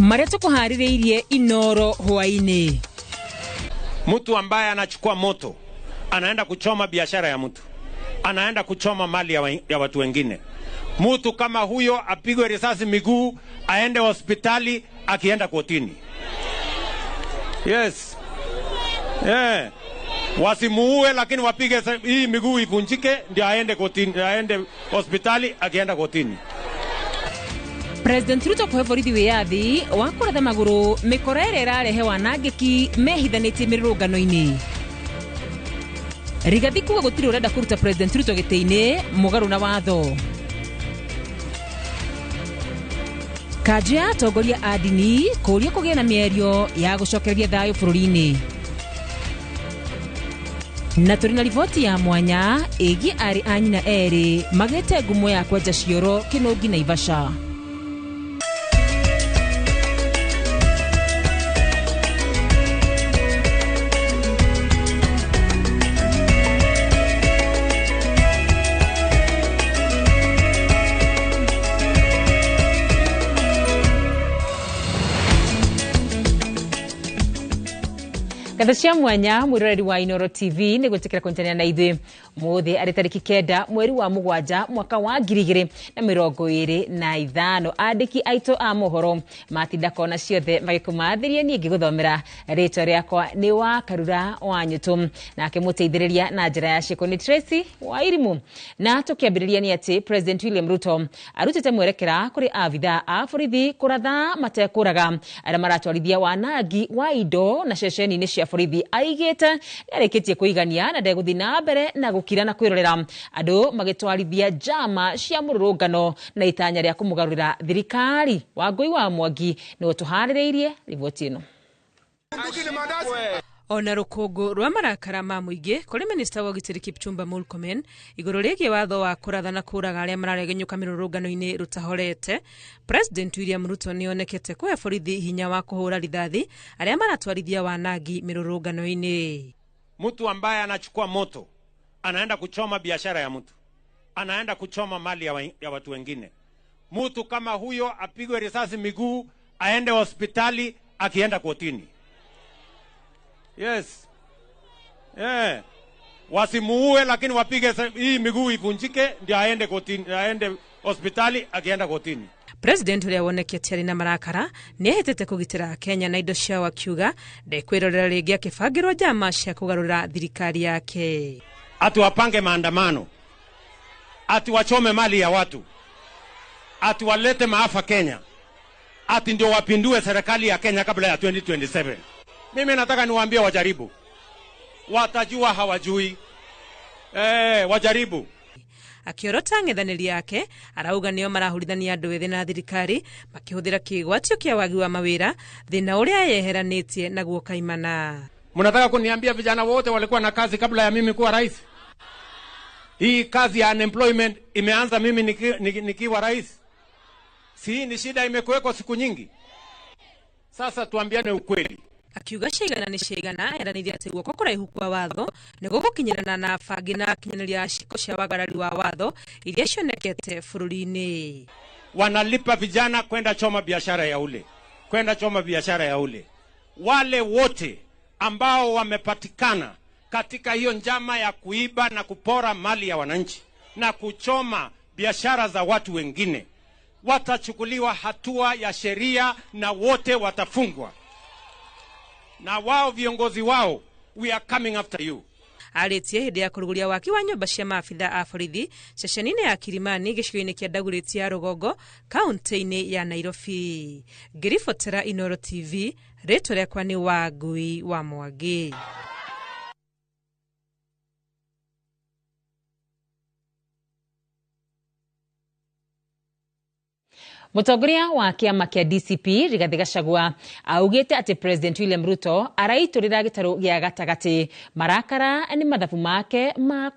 Maria tukuhaririirie Inoro hwaini. Mtu ambaye anachukua moto anaenda kuchoma biashara ya mtu, anaenda kuchoma mali ya watu wengine. Mtu kama huyo apigwe risasi miguu, aende hospitali, akienda kotini. Yes. Yeah. Wasimuue, lakini wapige hii miguu ivunjike ndio aende kotini, aende hospitali, akienda kotini. President Ruto kuhevorithi wiyathi wa kuratha maguru mikorere irarehe wanangiki mehithanĩtie mirũrũngano-inĩ. Rigathi kuga gũtirĩ ũrenda kũruta President Ruto gĩtĩ-inĩ mũgarũ na watho. Kanjũ ya atongoria a ndini kũũria kũgĩe na mĩario ya gũcokereria thayũ bũrũri-inĩ. Na tũrĩ na riboti ya mwanya ĩgiĩ arĩ a nyina erĩ magĩte ngumo ya kwenja cioro Kĩnũngi Naivasha. Kathashia mwanya mwiroreri wa Inoro TV ni gwetekera kontania na ithuĩ muthi ari tariki 9 mweri wa mugwanja mwaka wa 2025. Andiki aito a mohoro matinda kona ciothe magikumathiria nie ngiguthomera rĩtwa rĩakwa ni wa Karura wa Nyutu nake muteithĩrĩria na njĩra ya ciko ni Tracy wa Irimu. Na tukiambĩrĩria ni ati President William Ruto arutĩte mwerekera kuri avitha a borithi kuratha matekũraga arĩa maratwarithia wanangi wa indo na ceceni-inĩ cia borithi aigĩte nĩarĩkĩtie kũigania na ndegũthi na mbere na gũkira na kwĩrorera andũ magĩtwarithia njama cia mũrũrũngano na itanya rĩa kũmũgarũrĩra thirikari. Wangui wa Mwangi nĩwe tũharĩrĩirie riboti ĩno. Ona rũkũngũ rwa marakara ma mũingĩ kũrĩ Minister wa ũgitĩri Kipchumba Murkomen igũrũ rĩgiĩ watho wa kũratha na kũraga arĩa mararegenyũka mĩrũrũngano-inĩ rũtahorete. President William Ruto nĩonekete kũhe borithi hinya wa kũhũra rithathi arĩa maratwarithia wanangi mĩrũrũngano-inĩ. Mtu ambaye anachukua moto anaenda kuchoma biashara ya mtu, anaenda kuchoma mali ya watu wengine. Mtu kama huyo apigwe risasi miguu, aende hospitali, akienda kotini. Yes. Yeah. Wasimuue, lakini wapige hii miguu ivunjike ndio aende kotini, aende hospitali, akienda kotini. President uria wonekete ari na marakara nĩehĩtĩte kũgitĩra Kenya na indo ciao akiuga ndekwĩrorera rĩngĩ akĩbangĩrwo njama cia kũgarũra thirikari yake. Ati wapange maandamano, ati wachome mali ya watu, ati walete maafa Kenya, ati ndio wapindue serikali ya Kenya kabla ya 2027. Mimi nataka niwaambie wajaribu. Watajua hawajui. Wajaribu. Akiorota ng'ethanĩri yake arauga nĩo marahurithania andũ ethĩ na thirikari makĩhũthĩra kĩgwatio kĩa wagi wa mawĩra thĩna ũrĩa yeheranĩtie naguo kaimana. Mnataka kuniambia vijana wote walikuwa na kazi kabla ya mimi kuwa rais? Hii kazi ya unemployment imeanza mimi nikiwa rais. Si ni shida imekuweko siku nyingi. Sasa tuambiane ukweli. Akiuga ciigana nĩ ciigana eranĩire atĩ guoko kũraihu kwa watho nĩ gũgũkinyĩrana na bangi na kinyanĩria ciko cia wagarari wa watho iria cionekete bũrũri-inĩ. Wanalipa vijana kwenda choma biashara ya ule, kwenda choma biashara ya ule. Wale wote ambao wamepatikana katika hiyo njama ya kuiba na kupora mali ya wananchi na kuchoma biashara za watu wengine watachukuliwa hatua ya sheria na wote watafungwa. Na wao viongozi wao, we are coming after you. Arĩtie hĩndĩ ya kũrũgũria waki wa nyũmba cia maabitha a borithi ceceni-inĩ ya Kilimani gĩcigo-inĩ kĩa Dagoretti ya Rũgongo kaunti-inĩ ya Nairobi. Ngĩribotera Inoro TV, rĩtwa rĩakwa nĩ Wangui wa Mwangi. Mutongoria wa kiama kia DCP Rigathi Gachagua augite ati President William Ruto araiturira gitaru gia gatagati marakara ni mathabu make ma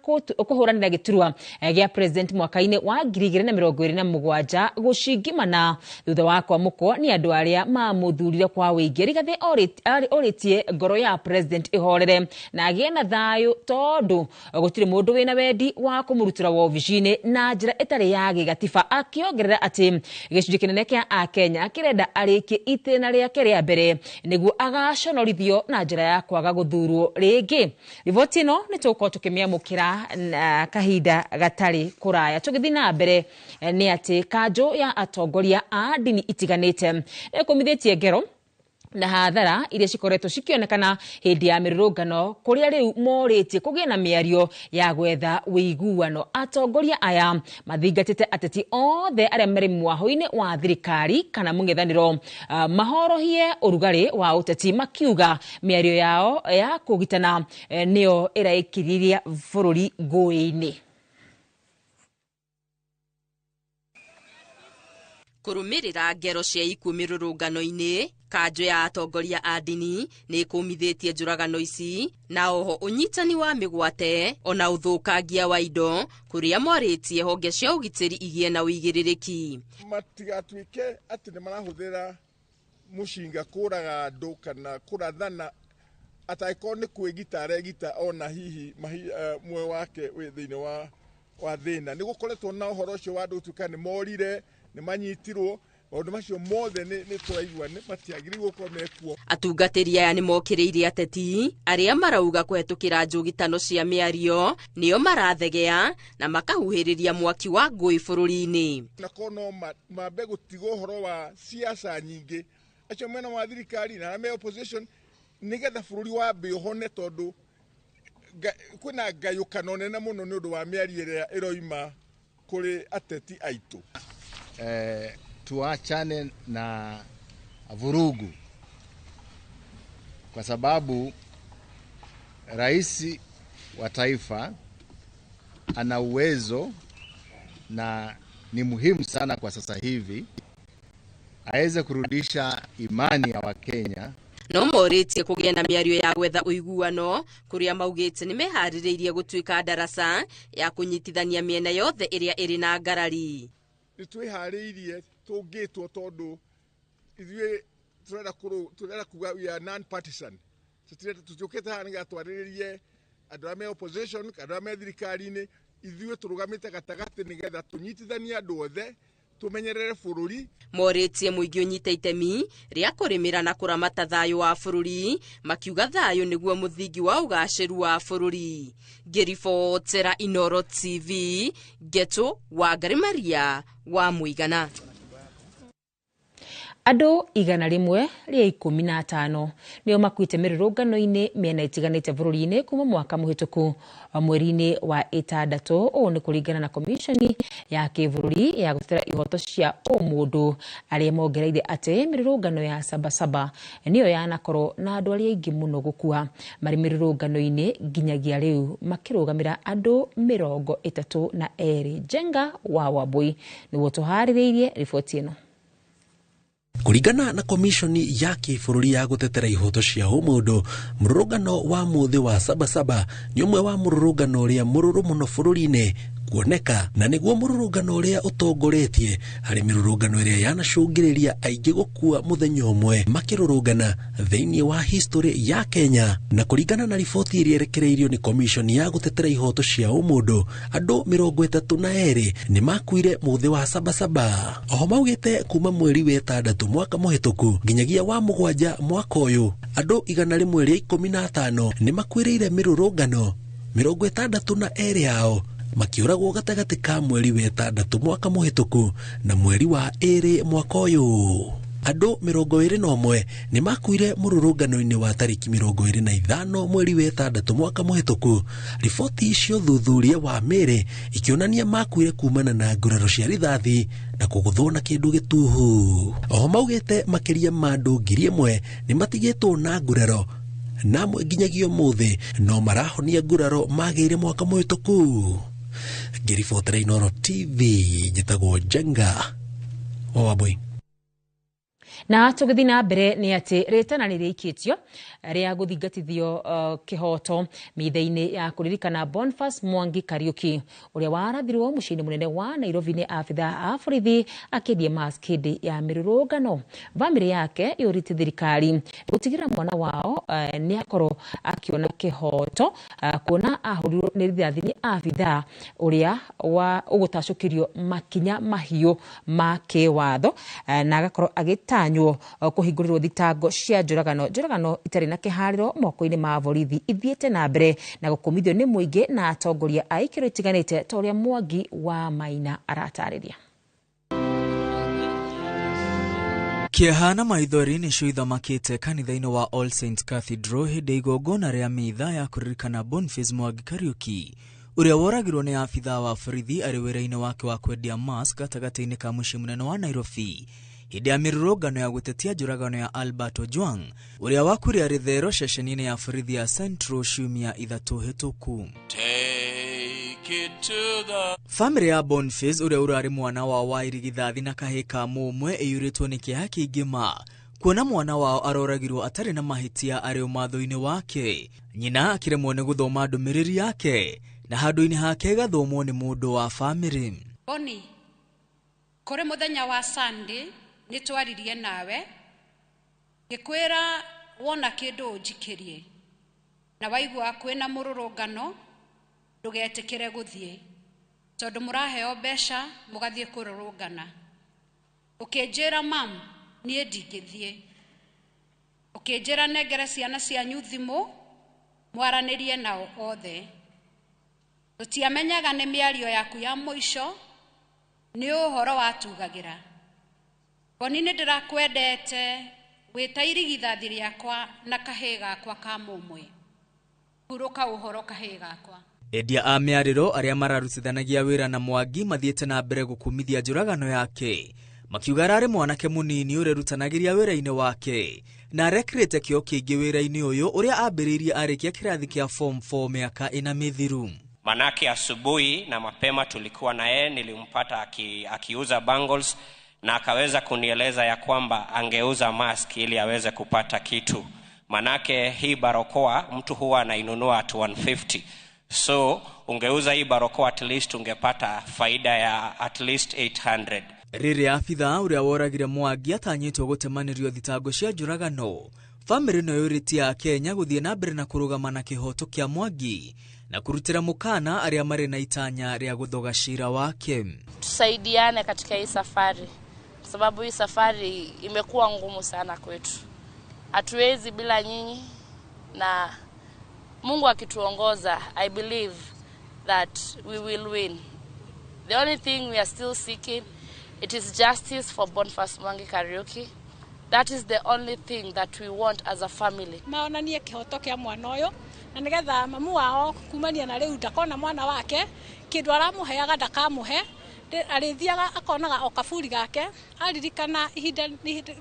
kuhuranira giturwa gia President mwaka-ini wa 2027 gucingimana thutha wa kwamũkwo ni andu aria mamuthurire kwa wĩingĩ. Rigathi oritie ngoro ya President ihorere na agie na thayu tondu gutire mundu wina wendi wa kumurutira wobici-ini na njira itari ya gigatiba, akiongerera ati gĩcunjĩ kĩnene kĩa Akenya kĩrenda arĩkie itĩna rĩake rĩa mbere nĩguo agaconorithio na njĩra ya kwaga gũthurwo rĩngĩ. Riboti ĩno nĩ tũgũkorwo tũkĩmĩamũkĩra kahinda gatarĩ kũraya. Tũgĩthiĩ na mbere nĩ atĩ kanjũ ya atongoria a ndini itiganĩte ĩkũmithĩtie ngero na hathara iria cikoretwo cikionekana hindi ya mirurungano kuria riu morĩtie kũgĩe na mĩario ya gwetha wĩiguano. Atongoria aya mathingatĩte ateti othe arĩa marĩ mwaho-inĩ wa thirikari kana mũng'ethanĩro mahorohie ũrugarĩ wa ũteti, makiuga mĩario yao ya kũgitana nĩyo ĩraikĩririe bũrũri ngũĩ-inĩ. Kũrũmĩrĩra ngero cia ikuũ mĩrũrũngano-inĩ, kanjũ ya atongoria a ndini nĩ ĩkũmithĩtie njũragano ici na oho ũnyitani wa mĩgwate ona ũthũkangia wa indo kũrĩa morĩtie honge cia ũgitĩri igĩe na ũigĩrĩrĩki. Matigatuĩke atĩ nĩ marahũthĩra mũcinga kũraga andũ kana kũrathana ataĩkorwo nĩ kwĩgita aregita ona hihi muoyo wake wĩ thĩinĩ wa thĩna. Nĩ gũkoretwo na ũhoro ũcio wa andũ gũtuĩka nĩ morire, nĩ manyitirwo, maũndũ macio mothe nĩ tũraigua nĩ matiagĩrĩirwo gũkorwo mekuo. Atungatĩri aya nĩ mokĩrĩire ateti arĩa marauga kũhetũkĩra njũgitano cia mĩario nĩo marathegea na makahuhĩrĩria mwaki wa ngũĩ bũrũri-inĩ. Na kono mambe gũtigwo ũhoro wa siasa nyingĩ acio mena wa thirikari na me opposition nĩgetha bũrũri wambe ũhone, tondũ kwĩna ngayũkano nene mũno nĩ ũndũ wa mĩario ĩrĩa ĩroima kũrĩ ateti aitũ. Tuachane na vurugu kwa sababu rais wa taifa ana uwezo na ni muhimu sana kwa sasa hivi aweze kurudisha imani ya Wakenya. No morĩtie kũgĩa na mĩario ya gwetha ũiguano kũrĩa maugĩte nĩ meharĩrĩirie gũtuĩka ndaraca ya kũnyitithania mĩena yothe ĩrĩa ĩrĩ na ngarari. Nĩ twĩharĩirie tũngĩtwo tondũ ithuĩ tũrenda kuga we are non-partisan. Tũtiũkĩte haha nĩgetha twarĩrĩrie andũ arĩa me opposition, andũ arĩa me thirikari-inĩ. Ithuĩ tũrũgamĩte gatagatĩ nĩgetha tũnyitithanie andũ othe, tũmenyerere bũrũri. Morĩtie mũingĩ ũnyite itemi rĩa kũrĩmĩra na kũramata thayũ wa bũrũri, makiuga thayũ nĩguo mũthingi wa ũgacĩru wa bũrũri. Ngĩribotera Inooro TV, Ngeto Wangari Maria wa Mũigana. Andũ 115 nĩo makuĩte mĩrũrũngano-inĩ mĩena ĩtiganĩte bũrũri-inĩ kuma mwaka mũhĩtũku mweri-inĩ wa 6. Ũũ nĩ kũringana na komishoni ya kĩbũrũri ya gũtetera ihoto cia ũmũndũ, arĩa mongereire atĩ mĩrũrũngano ya Sabasaba nĩyo yanakorwo na andũ arĩa aingĩ mũno gũkua marĩ mĩrũrũngano-inĩ nginyagia rĩu makĩrũgamĩra andũ 32. Jenga wa Wambui nĩguo tũharĩrĩirie riboti ĩno. Kũringana na komishoni ya kĩbũrũri ya gũtetera ihoto cia ũmũndũ, mũrũrũngano wa mũthĩ wa Sabasaba nĩ ũmwe wa mũrũrũngano ũrĩa mũrũrũ mũno bũrũri-inĩ kuoneka, na nĩguo mũrũrũngano ũrĩa ũtongoretie harĩ mĩrũrũngano ĩrĩa yanacũngĩrĩria aingĩ gũkua mũthenya ũmwe makĩrũrũngana thĩinĩ wa history ya Kenya. Na kũringana na riboti ĩrĩa ĩrekereirio nĩ komishoni ya gũtetera ihoto cia ũmũndũ, andũ 32 nĩ makuire mũthĩ wa Sabasaba. Oho maugĩte kuma mweri wa 6 mwaka mũhĩtũku nginyagia wa 7 mwaka ũyũ, andũ 115 nĩ makuĩrĩire mĩrũrũngano, 62 yao makiũragwo gatagatĩ ka mweri wa 6 mwaka mũhĩtũku na mweri wa 2 mwaka ũyũ. Andũ 21 nĩ makuire mũrũrũngano-inĩ wa tariki 25 mweri wa 6 mwaka mũhĩtũku. Riboti icio thuthuria wa mĩrĩ ikionania makuire kumana na nguraro cia rithathi na kũgũthwo na kĩndũ gĩtuhu. Oho maugĩte makĩria ma andũ 1,000 nĩ matigĩtwo na nguraro na nginyagia mũthĩ no marahonia nguraro magĩire mwaka mũhĩtũku. Ngĩribotera Inooro TV, njĩtagwo Jenga wa Wambui. Na tugithi na mbere ni ati ritana ni riikitio ria guthingatithio kihoto mithe-ini ya kuririkana Boniface Mwangi Kariuki uria warathirwo muciini munene wa Nairobi ni afitha a borithi akindie mask hindi ya mirurungano. Bamiri yake yurite thirikari gutigira mwana wao ni akorwo akiona kihoto kuona ahurirwo ni rithathi ni afitha uria wa ugutacukirio makinya mahiu ma kiwatho na agakorwo agitanywo kuhingurirwo thitango cia njuragano itari na kihariro moko-ini ma borithi ithiete na mbere na gukumithio ni muingi na atongoria a ikiro itiganite ta uria Mwangi wa Maina aratariria. Kiehana maithori ni shuitha makite kanitha-ini wa All Saints Cathedral hindi igongona ria mitha ya kuririkana Boniface Mwangi Kariuki uria woragirwo ni afitha wa borithi ari wira-ini wake wa kwendia mask gatagati-ini ka mucii munene wa Nairobi hindi ya mirurungano ya gutetia njuragano ya Albert Ojwang uria wakuire ari thero ceceni-ini ya borithi ya Central ciumia ithatu hituku. Family ya Boniface uria urari mwana wa Wairi Githathi na kahika mumwe iyuritwo ni kiha kingima kuona mwana wao aroragirwo atari na mahitia ari umatho-ini wake, nyina akiremwo ni guthoma ndumiriri yake na handu-ini hake gathomwo ni mundu wa family. Boni, kuri muthenya wa Sunday ni twaririe nawe gikwira wona kindu njikirie na waigua kwina mururungano ndugetikire guthie tondu muraheo besha mugathie kururungana. Ukinjira mam nie ndingithie, ukinjira negere ciana cianyu thimu mwaranirie nao othe. Tutiamenyaga ni miario yaku ya muico ni uhoro watugagira. Boni ni ndirakwendete wita irigithathi riakwa na kahi gakwa ka mumwe kuruka uhoro kahi gakwa. Endia a miariro aria mararutithanagia wira na Mwangi mathiete na mbere gukumithia njuragano yake makiuga arari mwanake munini uria rutanagiria wira-ini wake na arekirite kio kiingi wira-ini uyu uria ambiririe arikia kirathi kia form 4 miaka ina mithiru. Manake asubuhi na mapema tulikuwa na yeye, nilimpata akiuza bangles na akaweza kunieleza ya kwamba angeuza mask ili aweze kupata kitu. Manake hii barakoa mtu huwa anainunua at 150. So ungeuza hii barakoa at least ungepata faida ya at least 800. Riri afitha uria woragire Mwangi atanyitwo gutemanirio thitango cia njuragano. Family no yuritia ya Kenya guthie na mbere na kurugama na kihoto kia Mwangi na kurutira mukana aria mari na itanya ria guthoga shira wake. Tusaidiane katika hii safari sababu hii safari imekuwa ngumu sana kwetu. Hatuwezi bila nyinyi na Mungu akituongoza, I believe that we will win. The only thing we are still seeking, it is justice for Boniface Mwangi Kariuki. That is the only thing that we want as a family. Maonanie kihoto kia mwana uyu na nigetha mamu wao kumania na riu ndakona mwana wake kindu aramuheaga ndakamuhe arithiaga akonaga o kaburi gake aririkana ihinda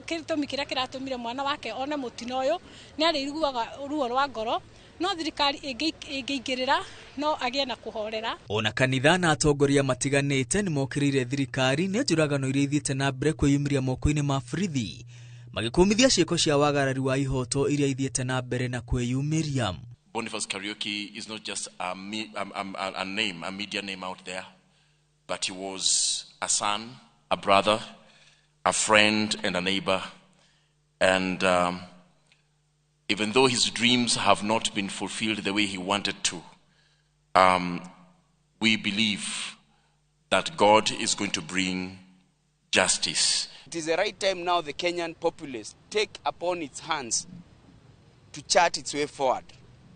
kitumi kiria kiratumire mwana wake one mutino uyu ni ariguaga ruo rwa ngoro no thirikari ingĩingĩrĩra no agie na kuhorera. Ona kanitha na atongoria matiganite ni mokirire thirikari ni njuragano iria ithiete na mbere kwiyumiria moko-ini ma borithi magikumithia ciiko cia wagarari wa ihoto iria ithiete na mbere na kwiyumiria. Boniface Kariuki is not just a name, a media name out there, but he was a son, a brother, a friend, and a neighbor. And even though his dreams have not been fulfilled the way he wanted to, we believe that God is going to bring justice. It is the right time now the Kenyan populace take upon its hands to chart its way forward.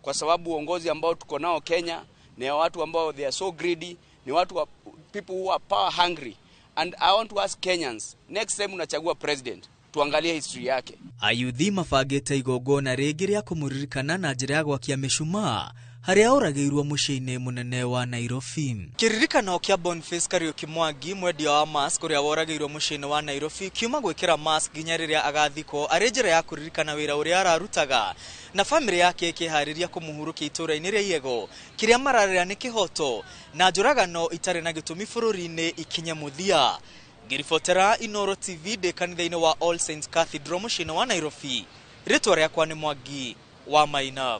Kwa sababu uongozi ambao tuko nao Kenya ni watu ambao they are so greedy, ni watu people who are power hungry. And I want to ask Kenyans, next time unachagua president, tuangalie history yake. Ayuthi mabangite igongona ringi ria kumuririkana na njira ya gwakia mishumaa haria oragirwo mucii-ini munene wa Nairobi. Kiririkano kia Boniface Kariuki Mwangi mwendia wa mask uria woragirwo mucii-ini wa Nairobi kiuma gwikira mask ginya riria agathiko ari njira ya kuririkana wira uria ararutaga na family yake ikihariria kumuhurukia itura-ini ria Yego kiria mararira ni kihoto na njuragano itari na gitumi bururi-ini ikinya muthia. ngiribotera Inoro TV de kanitha-inĩ wa All Saints Cathedral mũciĩ wa Nairobi. Rĩtwa rĩakwa nĩ Mwangi wa Maina.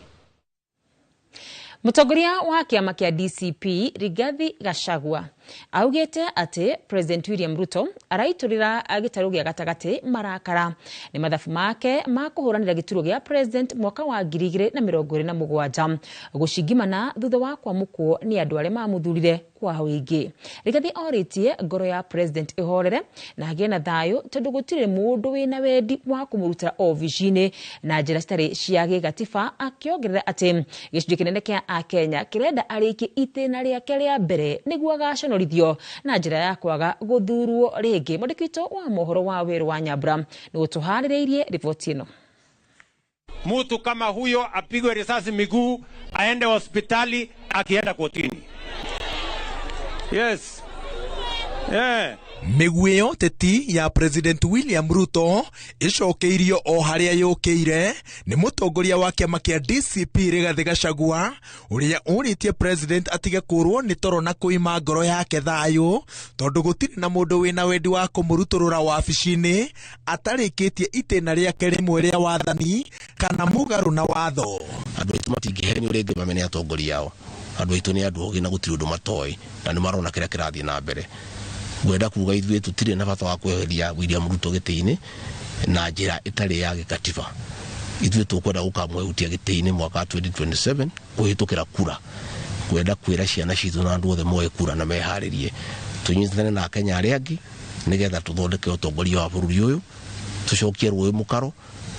Mũtongoria wa kĩama kĩa DCP Rigathi Gachagua augĩte atĩ President William Ruto araitũrĩra gĩtarũ gĩa gatagatĩ marakara nĩ mathabu make ma kũhũranĩra gĩturwa gĩa president mwaka wa 2027 gũcingimana thutha wa kwamũkwo nĩ andũ arĩa mamũthurire kwa wĩingĩ. Rigathi orĩtie ngoro ya president ĩhorere na agĩe na thayũ tondũ gũtirĩ mũndũ wĩna wendi wa kũmũrutĩra obici-inĩ na njĩra citarĩ cia gĩgatiba, akĩongerera atĩ gĩcunjĩ kĩnene kĩa Akenya kĩrenda arĩkie itĩna rĩake rĩa mbere nĩguo agaconorithio na njĩra ya kwaga gũthurwo rĩngĩ. Mwandĩki witũ wa mohoro wa Weru wa Nyambura nĩ gũtũharĩrĩirie riboti ĩno. Mtu kama huyo apigwe risasi miguu, aende hospitali, akienda kotini. Yes. Yeah. Mĩguĩ teti ya President William Ruto icokeirio o harĩa yũkĩire nĩ mũtongoria wa kĩama kĩa DCP Rigathi Gachagua ũrĩa ũrĩtie president atige kũrwo nĩ toro na kũima ngoro yake thayũ tondũ gũtirĩ na mũndũ wĩna wendi wa kũmũrutũrũra wabici-inĩ atarĩkĩtie itĩna rĩake rĩmwe rĩa wathani kana mũgarũ na watho. Andũ aitũ matingĩhenio rĩngĩ mamenye atongoria ao. Andũ aitũ nĩ andũ ogĩ na gũtirĩ ũndũ matoĩ na nĩ marona kĩrĩa kĩrathiĩ na mbere. Gwenda kuga ithuĩ tũtirĩ na bata wa kweheria William Ruto gĩtĩ-inĩ na njĩra ĩtarĩ ya gĩkatiba. Ithuĩ tũkwenda gũkamwehutia gĩtĩ-inĩ mwaka 2027 kũhĩtũkĩra kura. Gwenda kwĩra ciana citũ na andũ othe moe kura na meharĩrie. Tũnyitane na Akenya arĩa angĩ nĩgetha tũthondeke ũtongoria wa bũrũri ũyũ, tũcokie rũĩ mũkaro,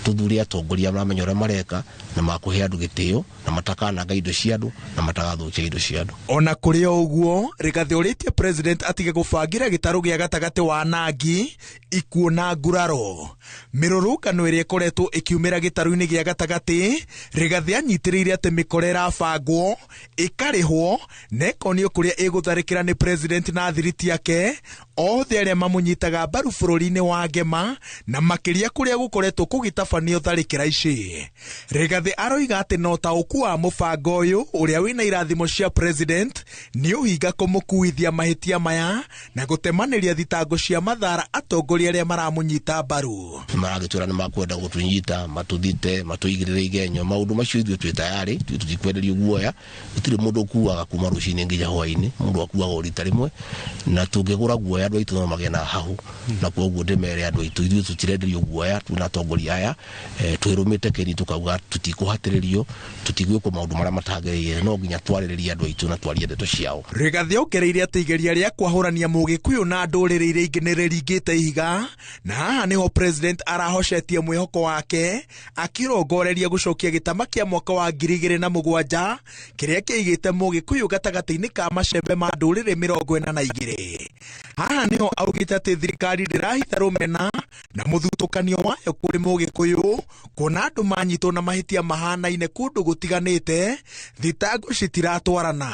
tuthurie atongoria maramenya ũrĩa mareka na makũhe andũ gĩtĩo na matakananga indo cia andũ na matagathũkia indo cia andũ. Ona kũrĩ ũguo, Rigathi ũrĩtie president atige gũbangĩra gĩtarũ gĩa gatagatĩ wa Nangi ikuũ na nguraro. Mĩrũrũngano ĩrĩa ĩkoretwo ĩkiumĩra gĩtarũ-inĩ gĩa gatagatĩ, Rigathi anyitĩrĩire atĩ mĩkora ĩrabangwo ĩkarĩhwo na ĩkonio kũrĩa ĩgũtharĩkĩra nĩ president na thiriti yake othe arĩa mamũnyitaga mbaru bũrũri-inĩ wa Ngema na makĩria kũrĩa gũkoretwo kũgĩtabanio tharĩkĩra ici. Rigathi aroiga atĩ no taũku wa mũbango ũyũ ũrĩa wĩna irathimo cia president nĩ ũhinga kũmũkuithia mahĩtia maya na gũtemanĩria thitango cia mathara atongoria arĩa maramũnyita mbaru. Maragĩtwĩra nĩ makwenda gũtũnyita, matũthite, matũigĩrĩre igenyo, maũndũ macio ithuĩ twĩ tayarĩ, tũtikwenderio guoya. Gũtirĩ mũndũ ũkuaga kuma rũcinĩ nginya hwaĩ-inĩ, mũndũ akuaga o rita rĩmwe, na tũngĩgũra guoya andũ aitũ no magĩe na hahu. Na koguo ndĩmere andũ aitũ ithuĩ tũtirenderio guoya, twĩna atongoria aya, twĩrũmĩte kĩni tũkauga tutikũhatĩrĩrio, tutigwĩkwo maũndũ marĩa matagĩrĩire, no nginya twarĩrĩrie andũ aitũ na twarie ndeto ciao. Rigathi ongereire atĩ igeria rĩa kwahũrania Mũgĩkũyũ na ndũrĩrĩ iria ingĩ nĩ rĩringĩte ihiga, na haha nĩho president arahocetie mwĩhoko wake akĩrongoreria gũcokia gĩtama kĩa mwaka wa 2007 kĩrĩa kĩigĩte Mũgĩkũyũ gatagatĩ-inĩ ka macembe ma ndũrĩrĩ 42. Haha nĩho augĩte atĩ thirikari ndĩrahitha rũmena na mũthutũkanio wayo kũrĩ Mũgĩkũyũ, kuona andũ manyitwo na mahĩtia mahanaine kũndũ gũtiganĩte, thitango citiratwarana.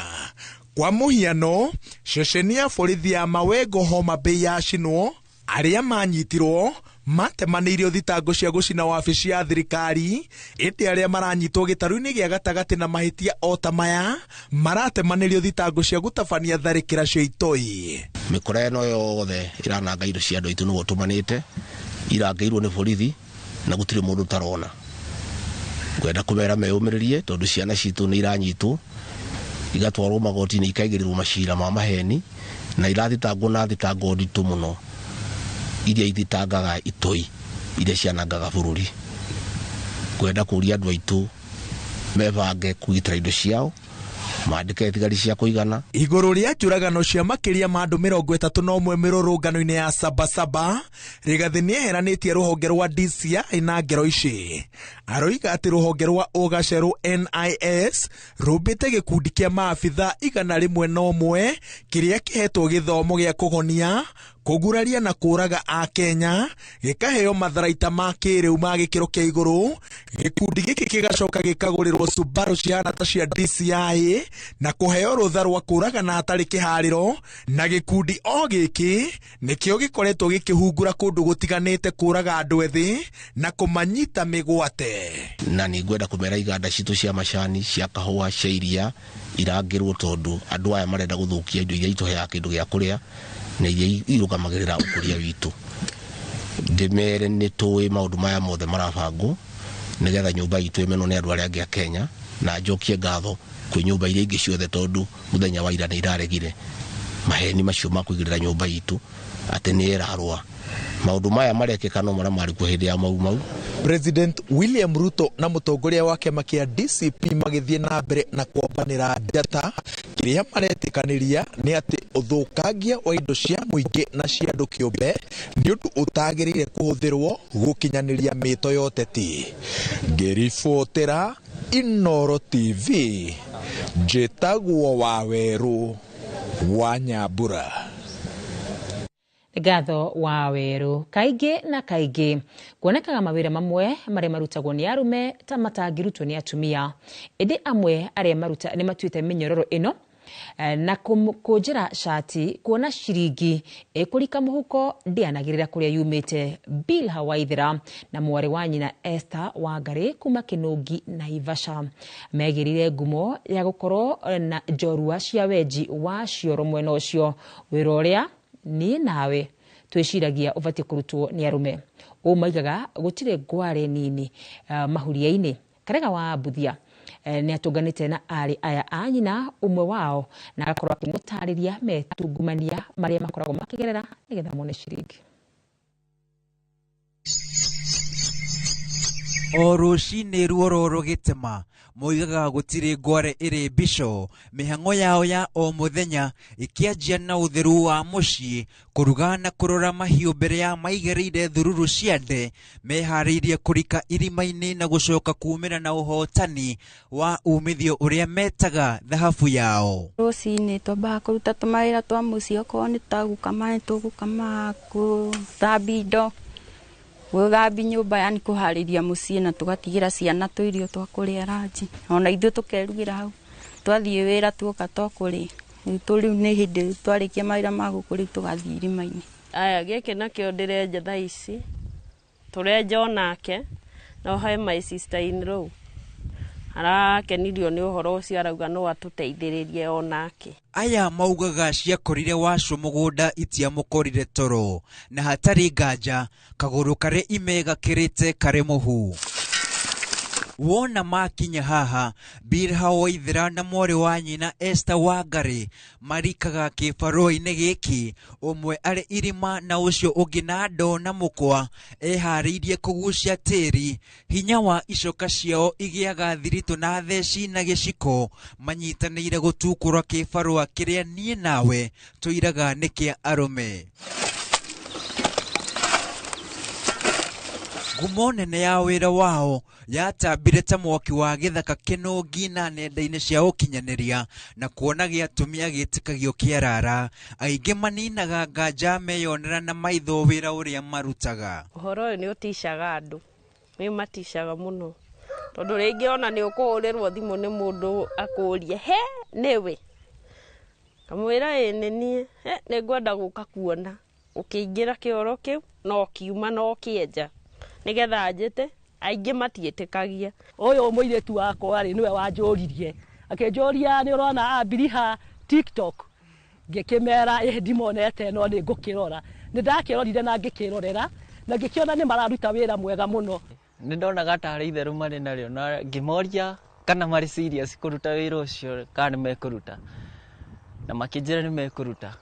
Kwa mũhiano, ceceni ya borithi ya Mawengo Homa Bay yacinwo, arĩa manyitirwo matemanĩirio thitango cia gũcina wabici ya thirikari, ĩndĩ arĩa maranyitwo gĩtarũ-inĩ gĩa gatagatĩ na mahĩtia o ta maya maratemanĩrio thitango cia gũtabania tharĩkĩra cia itoi. Mĩkora ĩno yothe ĩrananga indo cia andũ aitũ nĩguo tũmanĩte, irangĩirwo nĩ borithi na gũtirĩ mũndũ tarona. Gwenda kũmera meyũmĩrĩrie tondũ ciana citũ nĩ iranyitwo, igatwarwo magoti-inĩ ikaigĩrĩrwo macira ma maheni na irathitangwo na thitango nditũ mũno iria ithitangaga itoi iria cianangaga bũrũri. Gwenda kũria andũ aitũ mebange kũgitĩra indo ciao, maandĩke thigari cia kũigana. Igũrũ rĩa njũragano cia makĩria ma andũ 31 mĩrũrũngano-inĩ ya Sabasaba, Rigathi nĩeheranĩtie rũhonge rwa DCI na ngero ici. Aroiga atĩ rũhonge rwa ũgacerũ NIS rũmbĩte gĩkundi kĩa maabitha 101 kĩrĩa kĩhetwo gĩthomo gĩa kũhonia, kũguraria na kũraga a Kenya, gĩkaheo matharaita ma kĩrĩu ma gĩkĩro kĩa igũrũ. Gĩkundi gĩkĩ gĩgacoka gĩkagũrĩrwo Subaru cihana ta cia DCI na kũheo rũtha rwa kũraga na hatarĩ kĩharĩro, na gĩkundi o gĩkĩ nĩkĩo gĩkoretwo gĩkĩhungura kũndũ gũtiganĩte kũraga andũ ethĩ na kũmanyita mĩgwate. Na nĩ ngwenda kũmera iganda citũ cia macani, cia kahũa, cia iria irangĩrwo tondũ andũ aya marenda gũthũkia indo iria itũheaga kĩndũ gĩa kũrĩa na iria irugamagirira ukuria witu ndimere ni tuwi maundu maya mothe marabangwo nigetha nyumba itu imeno ni andu aria angi a Kenya na njokie ngatho kwi nyumba iria ingi ciothe tondu muthenya wa ira ni iraregire maheni macio makuigirira nyumba itu ati ni irarwa maundu maya marekeka no mara mari ku hindi ya mau. President William Ruto na mutongoria wake makia DCP magithie na mbere na kwambanira data kiria maretikaniria ni ati uthukangia wa indo cia muingi na cia andu kiumbe ni undu utagirire kuhuthirwo gukinyaniria mito yoteti. Ngiribotera Inooro TV Njitagwo Waweru wa Nyambura. Gatho Waweru. Kaingĩ na kaingĩ kuonekaga mawĩra mamwe marĩa marutagwo nĩ arume ta matangĩrutwo nĩ atumia. Ĩndĩ amwe arĩa maruta nĩ matuĩte mĩnyororo ĩno na kũnjĩra shati kuona ciringi kũrika mũhuko ndianagĩrĩra kũrĩa yumĩte. Bill Hawaithira na mwarĩ wa nyina Esther Wangari kuma Kĩnũngi Naivasha megĩrire ngumo ya gũkorwo na njorua cia wenji wa cioro mwena ũcio. Wĩra ũrĩa ni nawe twĩciragia ũbatiĩ kũrutwo nĩ arume. Ũmaigaga gũtirĩ ngware nini mahuria-inĩ. Karega wa Buthia nĩ atũnganĩte na arĩ aya a nyina ũmwe wao na agakorwo akĩmũtarĩria metungumania marĩa makoragwo makĩgerera nĩgetha mone ciringi. O rũcinĩ ruoro rũgĩtema moigaga gũtirĩ ngware ĩrĩ mbico. Mĩhang'o yao ya o mũthenya ĩkĩanjia na ũtheru wa mũciĩ, kũruga na kũrora mahiũ mbere ya maigereire thururu cia nde, meharĩirie kũrika irima-inĩ na gũcoka kumĩra na ũhotani wa umithio ũrĩa metaga thahabu yao. Rũcinĩ twambaga kũruta tũmawĩra twa mũciĩ, okorwo nĩ ta gũkama, nĩ tũgũkama, gũthambia indo, gũthambia nyũmba, yani kũharĩria mũciĩ na tũgatigĩra ciana tũirio twa kũrĩa ranji. Ona ithuĩ tũkerugĩra hau. Twathiĩ wĩra tuoka tũkũrĩa. Rĩu nĩ hĩndĩ twarĩkia mawĩra ma gũkũ rĩu tũgathiĩ irima-inĩ. Aya gĩkĩ nakĩo ndĩrenja thaa ici. Tũrenja onake no he my sister in law. Arakenirio nĩ ũhoro ũcio, arauga no atũteithĩrĩrie onake. Aya maugaga ciakorire wacu mũgũnda itiamũkorire toro, na hatarĩ nganja kagũrũ karĩa ime gakĩrĩte karĩ mũhu. Wona makinya haha, Bill Hawaithira na mwarĩ wa nyina Esther Wangari marikaga kĩbarũa-inĩ gĩkĩ, ũmwe arĩ irima na ũcio ũngĩ na ndoo na mũkwa, eharĩirie kũgucia tĩri. Hinya wa icoka ciao igĩaga thiritũ na theci na gĩciko, manyitanĩire gũtukũra kĩbarũa kĩrĩa niĩ nawe tũiraga nĩ kĩa arũme. Ngumo nene ya wĩra wao yatambire ta mwaki wa gĩthaka Kĩnũngi na nenda-inĩ cia ũkinyanĩria, na kuona gĩatumia gĩtĩkagio kĩarara, aingĩ maninaga nganja meyonera na maitho wĩra ũrĩa marutaga. Ũhoro ũyũ nĩ ũticaga andũ, nĩ maticaga mũno, tondũ rĩngĩ ona nĩ ũkũhũrĩrwo thimũ nĩ mũndũ akũũrie, he nĩwe, kamwĩra ĩ nĩ niĩ, nĩ ngwenda gũka kuona. Ũkĩingĩra kĩoro kĩu no kiuma no kĩenja, nigetha njĩte aingĩ matiĩtĩkagia. Ũyũ mũirĩtu wakwa rĩ nĩwe wanjũririe, akĩnjũria nĩ ũrona ambiriha TikTok, ngĩkĩmera ndimonete no nĩ ngũkĩrora. Nĩ ndakĩrorire na ngĩkĩrorera na ngĩkĩona nĩ mararuta wĩra mwega mũno. Nĩ ndonaga tarĩ itherũ marĩ narĩo, na ngĩmoria kana marĩ serious kũruta wĩra ũcio kana nĩ mekũruta, na makĩnjĩra nĩ mekũruta.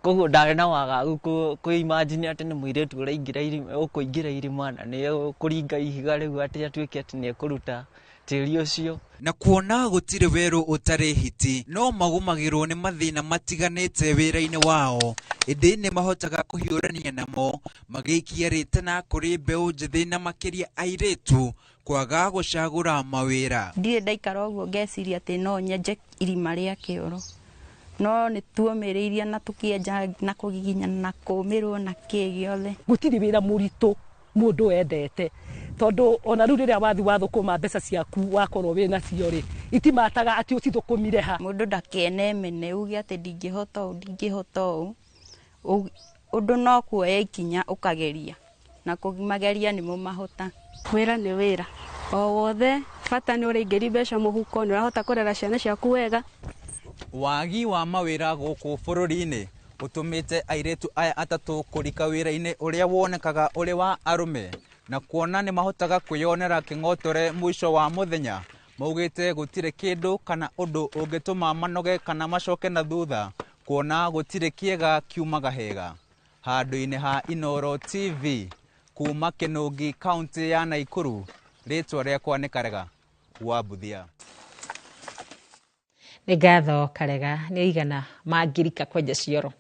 Koguo ndarĩ na wagagu kwĩimagine atĩ nĩ mũirĩtu ũkũingĩra irima na nĩ kũringa ihiga rĩu atĩ atuĩke atĩ nĩ ekũruta tĩri ũcio. Na kuona gũtirĩ werũ ũtarĩ hiti, no magũmagĩrwo nĩ mathĩna matiganĩte wĩra-inĩ wao, ĩndĩ nĩ mahotaga kũhiũrania namo, magĩikia rĩtana kũrĩ mbeũ njĩthĩ na makĩria airĩtu kwaga gũcagũra mawĩra. Ndirĩ ndaikara ũguo ngeciria atĩ no nyenje irima rĩa kĩoro, no nĩ tuomĩrĩirie na tũkĩenja na kũgiginya na kũmĩrwo na kĩ gĩothe. Gũtirĩ wĩra mũritũ mũndũ endete, tondũ ona rĩu rĩrĩa wathi wathũkũma mbeca ciaku wakorwo wĩna cio rĩ, itimataga atĩ ũcithũkũmire ha. Mũndũ ndakene mene uge atĩ ndingĩhota ũũ, ũndũ no kuoya ikinya ũkageria, na kũmageria nĩmo mahota. Wĩra nĩ wĩra o wothe, bata nĩ ũrĩingĩria mbeca mũhuko, nĩ ũrahota kũrera ciana ciaku wega. Wagi wa mawĩra gũkũ bũrũri-inĩ utumite airetu aya atatu kurika wira-ini uria wonekaga uri wa arume na kuona ni mahotaga kwiyonera king'otore mwisho wa muthenya. Maugite gutire kindu kana undu ungituma manoge kana macoke na thutha kuona gutire kiega kiumaga hega. Handu-ini ha Inooro TV kuma Kinungi kaunti ya Naikuru, ritwa riakwa ni Karega wa Buthia. Nĩ ngatho Karega, nĩ igana mangirika kwenja cioro.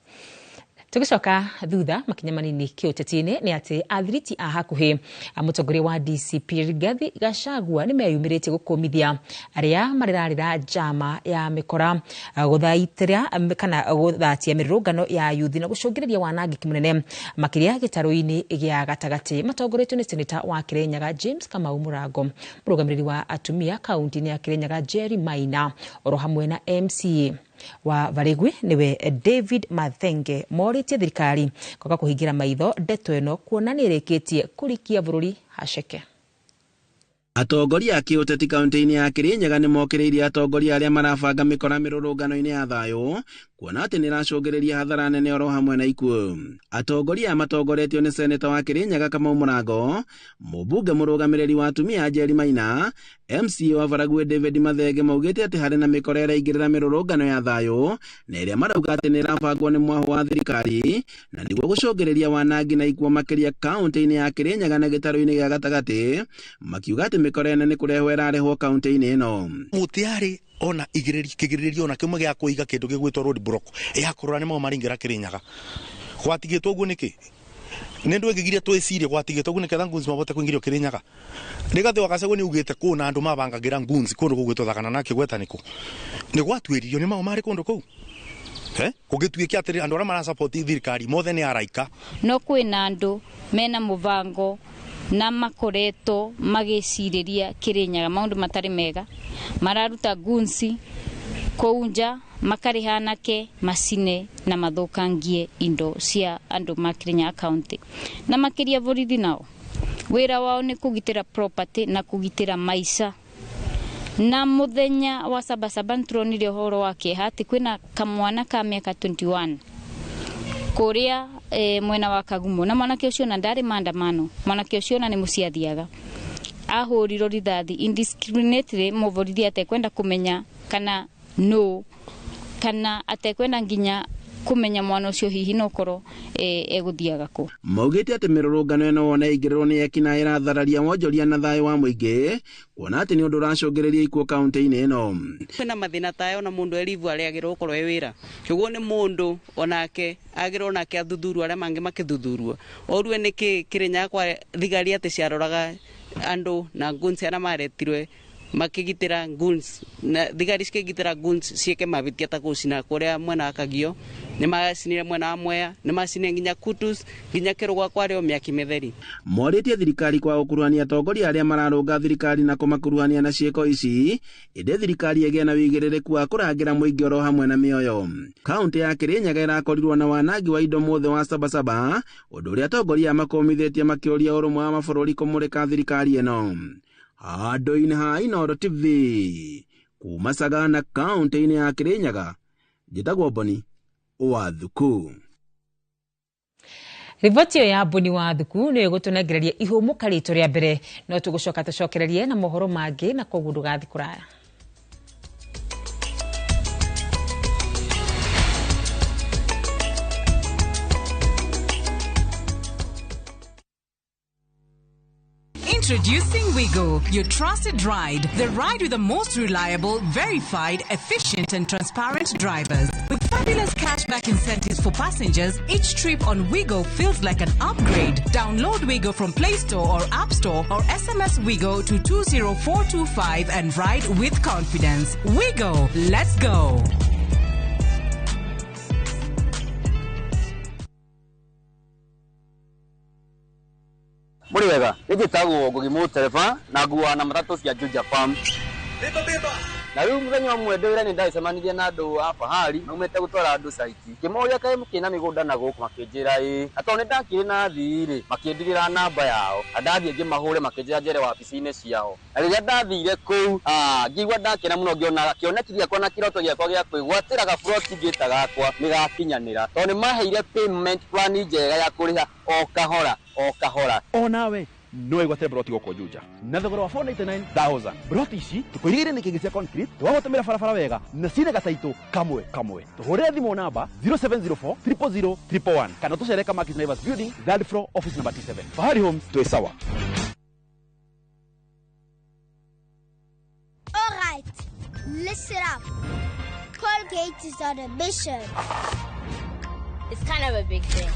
Tugicoka thutha makinya manini kiũteti-inĩ nĩ atĩ athiriti a hakuhĩ mũtongoria wa DCP Rigathi Gachagua nĩ meyumĩrĩtie gũkũmithia arĩa mararĩra njama ya mĩkora gũthaitĩra kana gũthatia mĩrũrũngano ya yuthi na gũcũngĩrĩria wanangĩki mũnene makĩria gĩtarũ-inĩ gĩa gatagatĩ. Matongoretio nĩ seneta wa Kirinyaga James Kamau Mũrango, mũrũgamĩrĩri wa atumia kaunti-inĩ ya Kirinyaga Jerry Maina, oro hamwe na MCA wa Varigwi niwe David Mathenge morĩtie thirikari kwaga kũhingira maitho ndeto ĩno kuona nĩ ĩrĩkĩtie kũrikia bũrũri haceke. Atongoria a kiũteti kaunti-inĩ ya Kirinyaga nĩ mokĩrĩirie atongoria arĩa marabanga mĩkora mĩrũrũngano-inĩ ya thayũ kuona atĩ nĩ ĩracũngĩrĩria hathara nene oro hamwe na ikuũ. Atongoria matongoretio nĩ seneta wa Kirinyaga Kamau Mũrango, mũmbunge mũrũgamĩrĩri wa atumia Jerry Maina, MCA wa Varagwe David Mathenge maugĩte atĩ harĩ na mĩkora ĩraingĩrĩra mĩrũrũngano ya thayũ na ĩrĩa marauga atĩ nĩ ĩrabangwo nĩ mwaho wa thirikari na nĩguo gũcũngĩrĩria wanangi na ikuũ makĩria kaunti-inĩ ya Kirinyaga na gĩtarũ-inĩ gĩa gatagatĩ, makiuga atĩ mĩkora ĩno nĩ kũrehwo ĩrarehwo kaunti-inĩ ĩno. Mutiari ona igĩrĩrio ona kĩmwe gĩa kũiga kĩndũ gĩgwĩtwo road block ya kũrora nĩ mau maringĩra Kirinyaga. Gwatigĩtwo ũguo nĩkĩ? Nĩ ndũ ĩngĩgiria twĩcirie gwatigĩtwo ũguo nĩketha nguns mabote kũingĩrio Kirinyaga. Rigathi wa Gachagua nĩ ugĩte kũna andũ mabangagĩra nguns kũndũ gũgwĩtwo Thagana na Kĩgweta nĩkũ. Nĩ gwatuĩririo nĩ mau marĩ kũndũ kũu. Kũgĩtuĩke atĩ andũ arĩa marasupport thirikari mothe nĩ araika. No kwĩna andũ mena mũbango na makoretwo magĩcirĩria Kirinyaga maũndũ matarĩ mega, mararuta gunsi kũunja makarihanake macine na mathukangie indo cia andũ ma Kirinyaga county. Na makĩria borithi nao wĩra wao nĩ kũgitĩra property na kũgitĩra maica. Na muthenya wa Sabasaba nĩturonire ũhoro wa kĩeha atĩ kwĩna kamwana ka mĩaka 21 kuria mwena wa Kagumo na mwanake ucio na ndarĩ maandamano, mwanake ucio na nĩ mũciathiaga ahũrirwo rithathi indiscriminately, mũborithi atekwenda kumenya kana no kana atekwenda nginya kumenya mwana ucio hihi no korwo eguthiaga ku. Maugĩte atĩ mĩrũrũngano ĩno wona ĩingĩrĩrwo nĩ ekina ĩrathararia wonjoria na thayũ wa mũingĩ kuona atĩ nĩ ũndũ ũracũngĩrĩria ikuũ kaunti-inĩ ĩno. Kwĩna mathĩna tayo na mũndũ erivu arĩa agĩrĩirwo gũkorwo e wĩra, kĩguo nĩ mũndũ onake agĩrĩirwo nake athuthurwo arĩa mangĩ makĩthuthurwo. Orue nĩkĩ Kirinyaga kwa thigari atĩ ciaroraga andũ na guns arĩa maretirwe makigitira guns na thigari cikigitira guns cieke mabitia ta kucina kuria mwena akagio ni macinire mwena wa Mwea ni macine nginya Kutus nginya Kirugwa kwario miaki mitheri. Morĩtie thirikari kwa gũkuruhania atongoria arĩa mararũnga thirikari na kũmakuruhania na ciĩko ici, ĩndĩ thirikari ĩgĩe na wĩigĩrĩrĩku wa kũrangĩra mũingĩ oro hamwe na mĩoyo. Kaunti ya Kirinyaga ĩrakorirwo na wanangi wa indo mothe wa Sabasaba, ũndũ ũrĩa atongoria makomithĩtie makĩũria ũrũmwe wa mabũrũri kũmũrĩka thirikari ĩno. Handũ-inĩ ha Inooro TV kuma Sagana kaunti-inĩ ya Kirinyaga, njĩtagwo Boni wa Thuku. Riboti ya Boni wa Thuku nĩ ĩgũtũnengereria ihũmũka rĩtũ rĩa mbere, no tũgũcoka tũcokererie na mohoro mangĩ na koguo ndũgathi kũraya. Introducing Wigo, your trusted ride. The ride with the most reliable, verified, efficient and transparent drivers. With fabulous cashback incentives for passengers, each trip on Wigo feels like an upgrade. Download Wigo from Play Store or App Store or SMS Wigo to 20425 and ride with confidence. Wigo, let's go. Muriwega, nĩnjĩtagwo Ngugi Mũtereba na nguana matatũ cia Juja Farm. na riu muthenya umwe ndwira ni ndacemanirie na andu hapa hali numete gutwara andu saiti kimoya kae mukina migunda na guku makinjira atone ndakire na thiri makindirira namba yao andathie ngimahure makinjira njere wabici-ini ciao na riria ndathire kuu ngigwa ndakena muno ngiona kioneki giakwa na kiroto giakwa gia kwigwatira gaburoti ngita gakwa nigakinyanira tondu maheire payment plan njega ya kuriha o kahora onawe no igwate broti goko Juja na thogora wa 499,000 broti ici tukoirigire ni kigisia concrete twagotemera barabara wega na cine gataito kamwe tuhore thimo namba 0704 000 111 kana tucereka Markis Naivas building third floor office number 27 Fahari Homes to sawa. All right, listen up. Colgate is on a mission. It's kind of a big thing.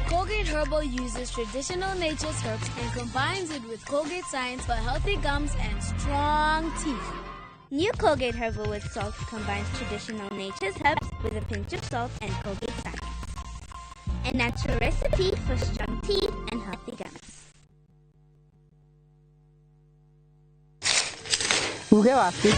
Colgate Herbal uses traditional nature's herbs and combines it with Colgate Science for healthy gums and strong teeth. New Colgate Herbal with Salt combines traditional nature's herbs with a pinch of salt and Colgate Science. A natural recipe for strong teeth and healthy gums. Uge waku.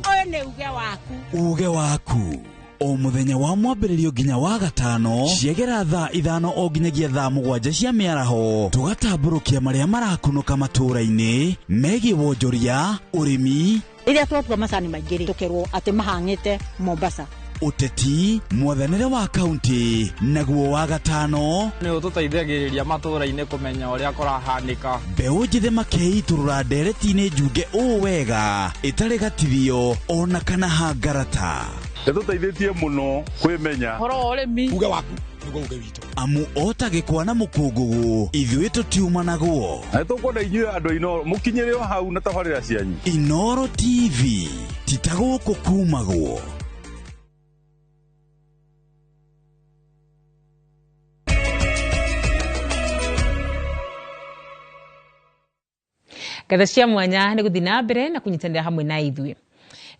Oyo ne uge waku. Uge waku. O muthenya wa mwambĩrĩrio nginya wa gatano ciegera thaa 5 o nginyagia thaa 7 cia mĩaraho tugatambũrũkia marĩa marakunũka matũũra-inĩ megiĩ wonjoria ũrĩmi rĩrĩa twatua macani maingĩ tũkerwo atĩ mahang'ĩte Mombasa ũteti mwathanĩre wa kaunti naguo wa gatano nĩ ũtũteithagĩrĩria matũũra-inĩ kũmenya ũrĩa kũrahanĩka mbeũ njĩthĩ makeitũrũra ndereti-inĩ njunge ũũ wega ĩtarĩ gatithio ona kana hangarata Nĩtũteithĩtie mũno kwĩmenya horo ũrĩmi uge waku nĩguo uge witũ amu otagĩkwa na mũkũngũgũ ithuĩ tũtiuma naguo na nĩtũkwenda inyuĩ andũ a Inoro mũkinyĩre o hau na tabarĩra cianyu Inoro TV titagũkũ kumagwo. Ngatho cia mwanya nĩ gũthiĩ na mbere na kũnyitanĩra hamwe na ithuĩ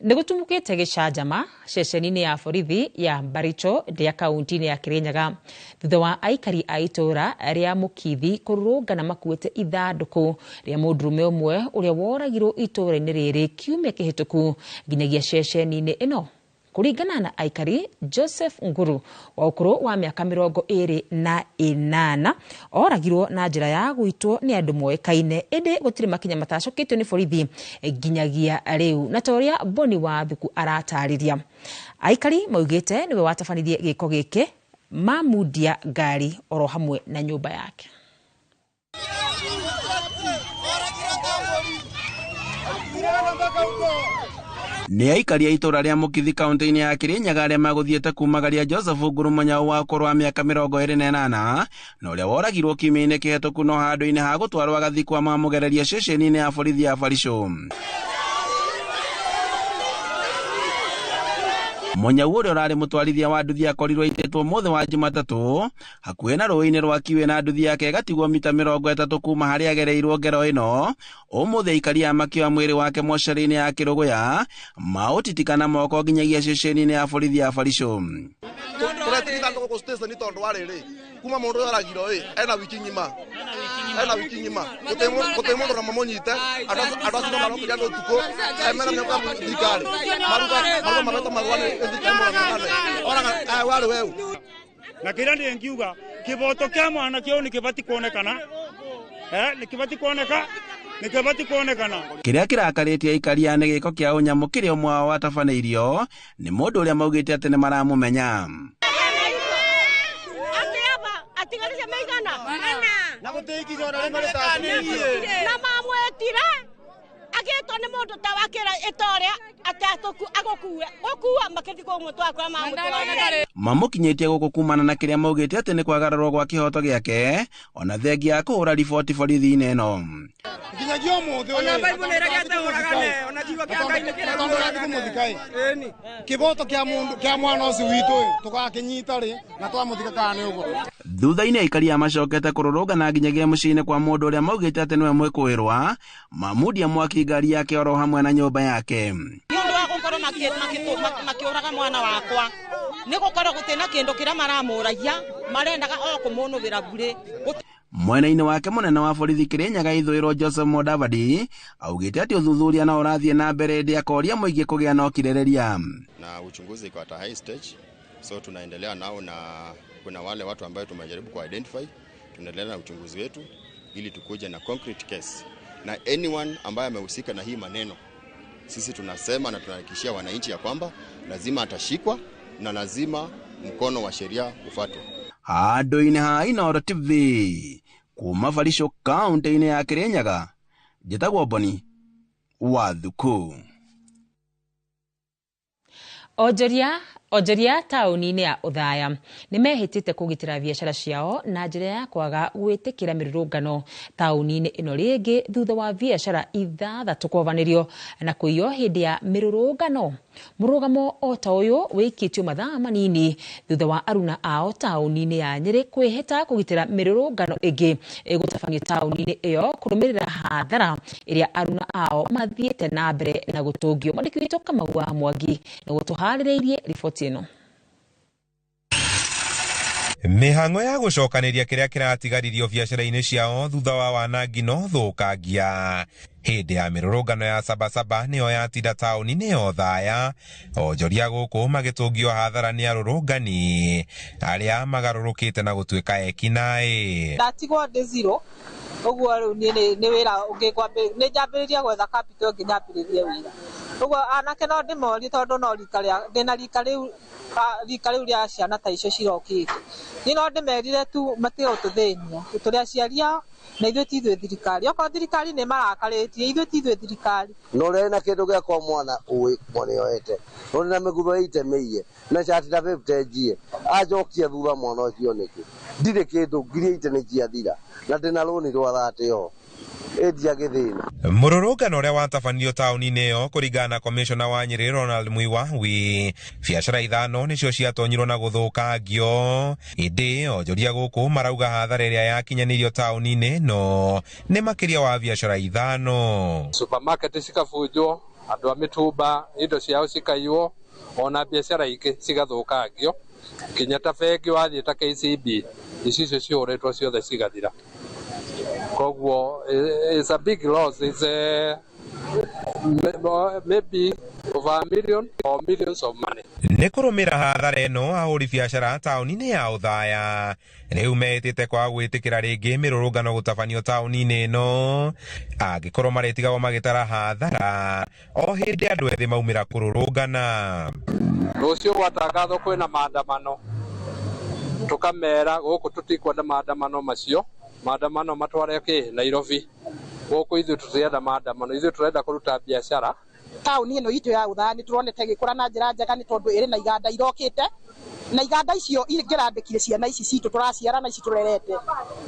nĩ gũtumũkĩte gĩcanjama ceceni-inĩ ya borithi ya Baricho ya kaunti-inĩ ya Kirinyaga thutha wa aikari a itũũra rĩa Mũkithi kũrũrũngana makuĩte ithandũkũ rĩa mũndũrũme ũmwe ũrĩa woragirwo itũũra-inĩ rĩrĩ kiumia kĩhĩtũku nginyagia ceceni-inĩ ĩno. Kũringana na aikari Joseph Nguru wa ũkũrũ wa mĩaka 28 oragirwo na njĩra ya gũitwo nĩ andũ moĩkaine ĩndĩ gũtirĩ makinya matacũkĩtio nĩ borithi nginyagia rĩu na toria Boni wa Thuku aratarĩria. Aikari maugĩte nĩwe watabanirie gĩko gĩkĩ mamundia ngari oro hamwe na nyũmba yake. Nĩ aikari a itũũra rĩa Mũkithi kaunti-inĩ ya Kirinyaga arĩa magũthiĩte kumagaria Joseph Nguru Munyau wa ũkũrũ wa mĩaka 28 na ũrĩa woragirwo kiumia-inĩ kĩhĩtũku no handũ-inĩ ha gũtwarwo agathikwo mamũgereria ceceni-inĩ ya borithi ya Baricho. Munyau ũrĩa ũrarĩ mũtwarithia wa nduthi akorirwo aitĩtwo mũthĩ wa Jumatatũ hakuhĩ na rũĩ-inĩ rwa Kiwe na nduthi yake ĩgatigwo mita 30 kuma harĩa agereirwo ngero ĩno. Ũmũthĩ aikari a makĩoya mwĩrĩ wake mocarĩ-inĩ ya Kĩrũgũya maũtitikana moko nginyagia ceceni-inĩ ya borithi ya Baricho. Tũretigithana gũkũ station tondũ wa rĩrĩ kuma mũndũ ũragirwo ena wiki ng'ima gũtĩ mũndũ na mamũnyite andũ acio marokĩria ũtukũ mena mĩaka thirikari maruga mabeta marũa nĩ thirikari mũrang'ang'ane oraga warĩ weu na kĩrĩa ndĩngiuga kĩboto kĩa mwana kĩu nĩkĩbati kuonekana nĩkĩbati kuonekana. Kĩrĩa kĩrakarĩtie aikari nĩ gĩko kĩa ũnyamũ kĩrĩa ũmwe wao watabanĩirio nĩ mũndũ ũrĩa maugĩte atĩ nĩ maramũmenya. Na gũteithio na mamwĩtire agĩtwo nĩ mũndũ ta wakĩra ĩtorĩa atatuku agũkue gũkua makĩthi kũmwe twakwa mamũtĩra mamũkinyĩtie gũkũ kumana na kĩrĩa maugĩte atĩ nĩ kwagararwo gwa kĩhoto gĩake ona thengia kũhũra riboti borithi-inĩ ĩno. Nginyagia ũmũthĩ ona Bible nĩ ĩregete ũragane ona kiugo kĩa Ngai nĩ kĩragũthikaĩ kĩboto kĩa mwana ũcio witũ tũgakĩnyita rĩ na twamũthika kana nĩ ũguo. Thutha-inĩ aikari macokete kũrũrũngana nginyagia mũciĩ-inĩ kwa mũndũ ũrĩa maugĩte atĩ nĩwe mwĩkũĩrwa mamundia mwaki ngari yake oro hamwe na nyũmba yake. Mũndũ wa gũkorwo makĩũraga mwana wakwa nĩ gũkorwo gũtĩ na kĩndũ kĩrĩa maramũragia marendaga o kũmũnũgĩra bure. Mwena-inĩ wake munene wa borithi Kirinyaga ithũĩro Joseph Mudavadi augĩte atĩ ũthuthuria no ũrathiĩ na mbere hĩndĩ akoria mũingĩ kũgĩa na ũkirĩrĩria. Na uchunguzi iko at a high stage, so tunaendelea nao na kuna wale watu ambao tumejaribu ku-identify. Tunaendelea na uchunguzi wetu ili tukuje na concrete case. Na anyone ambaye amehusika na hii maneno, sisi tunasema na tunahakikishia wananchi ya kwamba lazima atashikwa na lazima mkono wa sheria ufuatwe. Handũ-inĩ ha Inooro TV kuma Varicio kaunti-inĩ ya Kirinyaga, njĩtagwo Boni Wathuku. Onjoria taũni-inĩ ya Othaya nĩ mehĩtĩte kũgitĩra biacara ciao na njĩra ya kwaga gwĩtĩkĩra mĩrũrũngano taũni-inĩ ĩno rĩngĩ thutha wa biacara ithathatũ kũbanĩrio na kũiywo hĩndĩ ya mĩrũrũngano. Mũrũgamo o ta ũyũ wĩikĩtio mathaa manini thutha wa aruna ao taũni-inĩ ya Nyĩrĩ kwĩhĩta kũgitĩra mĩrũrũngano ĩngĩ ĩgũtabanio taũni-inĩ ĩyo kũrũmĩrĩra hathara ĩrĩa aruna ao mathiĩte na mbere na gũtũngio. Mwandĩki witũ Kamau wa Mwangi nĩ gũtũharĩrĩirie riboti ĩno. Mihango ya gucokanĩria kĩrĩa kĩratigaririo biacara-inĩ ciao thutha wa wanangi no thũkangia. Hĩndĩ ya mĩrũrũngano ya Sabasaba nĩyo yatinda taũni-inĩ ya Othaya, onjoria gũkũ magĩtũngio hathara nĩ arũrũngani arĩa magarũrũkĩte na gũtuĩka ekinaĩ. Ndatigwo ndĩ zero, ũguo rĩu nĩ wĩra nĩ njambĩrĩria gwetha capital nginyambĩrĩrie wĩra. Ũguo anake no ndĩmorie tondũ no ndĩna rika rĩu rĩa ciana ta icio cirokĩte. Niĩ no ndĩmerire tu matige gũtũthĩnia, tũrĩ aciari ao na ithuĩ ti ithuĩ thirikari. Okorwo thirikari nĩ marakarĩtie, ithuĩ ti ithuĩ thirikari. No rĩ na kĩndũ gĩakwa mwana ũĩ mwana yoete. No na mĩgutho ĩtemeiye na chati ta 50 njie. Ajokia thutha mwana ũcio nĩkĩ. Ndirĩ kĩndũ ngiri ite nĩ ciathira. Na ndĩna rũni rwa thate yo. Mũrũrũngano ũrĩa watabanirio taũni-inĩ ĩyo kũringana na komishona wa Nyĩrĩ Ronald Muiwa biacara ithano nĩcio ciatonyirwo na gũthũkangio. Ĩndĩ onjoria gũkũ marauga hathara ĩrĩa yakinyanĩirio taũni-inĩ ĩno nĩ makĩria wa biacara ithano. Supermarket cikabunjwo, andũ a mĩtumba indo ciao cikaiywo, ona biacara ingĩ cigathũkangio. Kinya ta bengi wathiĩ ta KCB icio cihũrĩtwo ciothe cigathira. Koguo it's a big loss. It's maybe over a million or millions of money. Nĩ kũrũmĩra hathara ĩno ahũri biacara taũni-inĩ ya Othaya rĩu metĩte kwa gwĩtĩkĩra rĩngĩ mĩrũrũngano gũtabanio taũni-inĩ ĩno angĩkorwo marĩtigagwo magĩtara hathara o hĩndĩ andũ ethĩ maumĩra kũrũrũngana. Rũciũ gwatangathwo kwĩna maandamano, tũkamera gũkũ tũtikwenda maandamano macio. Maandamano matware Nairobi. Gũkũ ithuĩ tũtirenda maandamano, ithuĩ tũrenda kũruta biacara. Taũni ĩno itũ ya Othaya nĩ tũronete gĩkũra na njĩra njega nĩ tondũ ĩrĩ na iganda irokĩte. Na iganda icio ingĩrandĩkire ciana ici citũ tũraciara na ici tũrerete.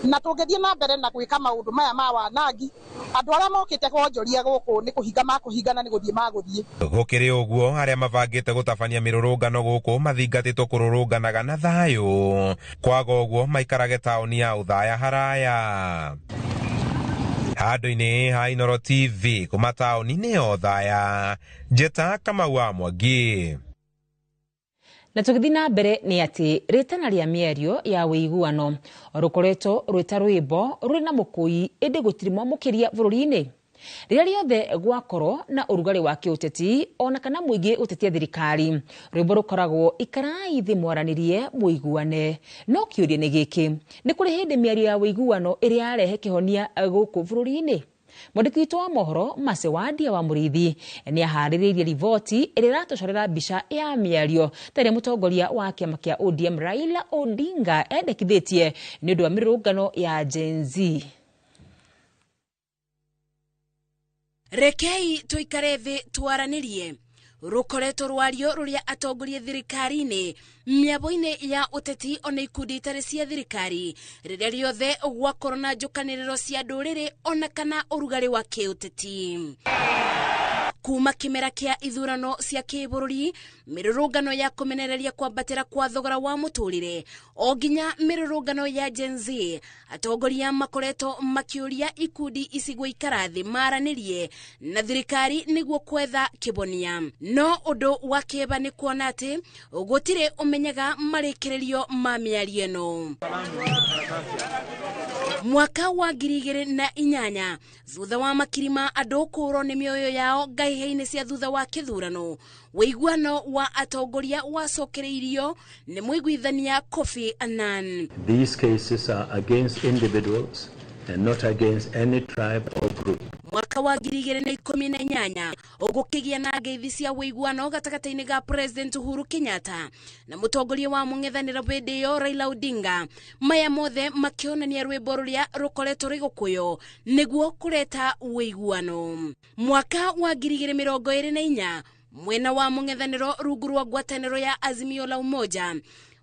Na tũngĩthiĩ na mbere na gwĩka maũndũ maya ma wanangi, andũ arĩa mokĩte kwonjoria gũkũ nĩ kũhinga makũhingana nĩ gũthiĩ magũthiĩ. Gũkĩrĩ ũguo arĩa mabangĩte gũtabania mĩrũrũngano gũkũ mathingatĩtwo kũrũrũnganaga na thayũ. Kwaga ũguo maikarage taũni ya Othaya haraya. Handũ-inĩ ha Inooro TV kuma taũni-inĩ ya Othaya, njĩta Kamau wa Mwangi. Na tũgĩthiĩ na mbere nĩ atĩ rĩtana rĩa mĩario ya wĩiguano rũkoretwo rwĩta rwĩmbo rũrĩ na mũkũi ĩndĩ gũtirĩ mwamũkĩria bũrũri-inĩ. Rĩrĩa rĩothe gwakorwo na ũrugarĩ wa kĩũteti ona kana mũingĩ ũtetia thirikari, rwĩmbo rũkoragwo ikarai thĩ mwaranĩrie mũiguane. No kĩũria nĩ gĩkĩ, nĩ kũrĩ hĩndĩ mĩario ya wĩiguano ĩrĩa yarehe kĩhonia gũkũ bũrũri-inĩ? Mwandĩki witũ wa mohoro Mase wa Ndia wa Mũrĩithi nĩ aharĩrĩirie riboti ĩrĩa ĩratũcorera mbica ya mĩario ta ĩrĩa mũtongoria wa kĩama kĩa ODM Raila Odinga endekithĩtie nĩ ũndũ wa mĩrũrũngano ya Gen Z. Rekei tuikare thĩ twaranĩrie. Rukoretwo rwario rũrĩa atongoria thirikari-inĩ mĩabo-inĩ ya ũteti ona ikundi itarĩ cia thirikari rĩrĩa rĩothe gwakorwo na njũkanĩrĩro cia ndũrĩrĩ ona kana ũrugarĩ wa kĩũteti. Kuma kĩmera kĩa ithurano cia kĩbũrũri, mĩrũrũngano ya kũmenereria kwambatĩra kwa thogora wa mũtũrĩre o nginya mĩrũrũngano ya Gen Z, atongoria makoretwo makĩũria ikundi icigo ikarathi maranĩrie na thirikari nĩguo kwetha kĩbonia. No ũndũ wa kĩeba nĩ kuona atĩ gũtirĩ ũmenyaga marĩkĩrĩrio ma mĩario ĩno. mwaka wa 2008 thutha wa makirima andũ kũũrwo nĩ mĩoyo yao ngahĩha-inĩ cia thutha wa kĩthurano, wĩiguano wa atongoria wacokereirio nĩ mũiguithania Kofi Annan. These cases are against individuals and not against any tribe or group. Mwaka wa 2018 ũgũkĩgĩa na ngeithi cia wĩiguano gatagatĩ-inĩ ga President Uhuru Kenyatta na mũtongoria wa mũng'ethanĩro hĩndĩ ĩyo Raila Odinga, maya mothe makĩonania rwĩmbo rũrĩa rũkoretwo rũgĩkũywo nĩguo kũreta wĩiguano. Mwaka wa 2024 mwena wa mũng'ethanĩro rungu rwa ngwatanĩro ya Azimio la Umoja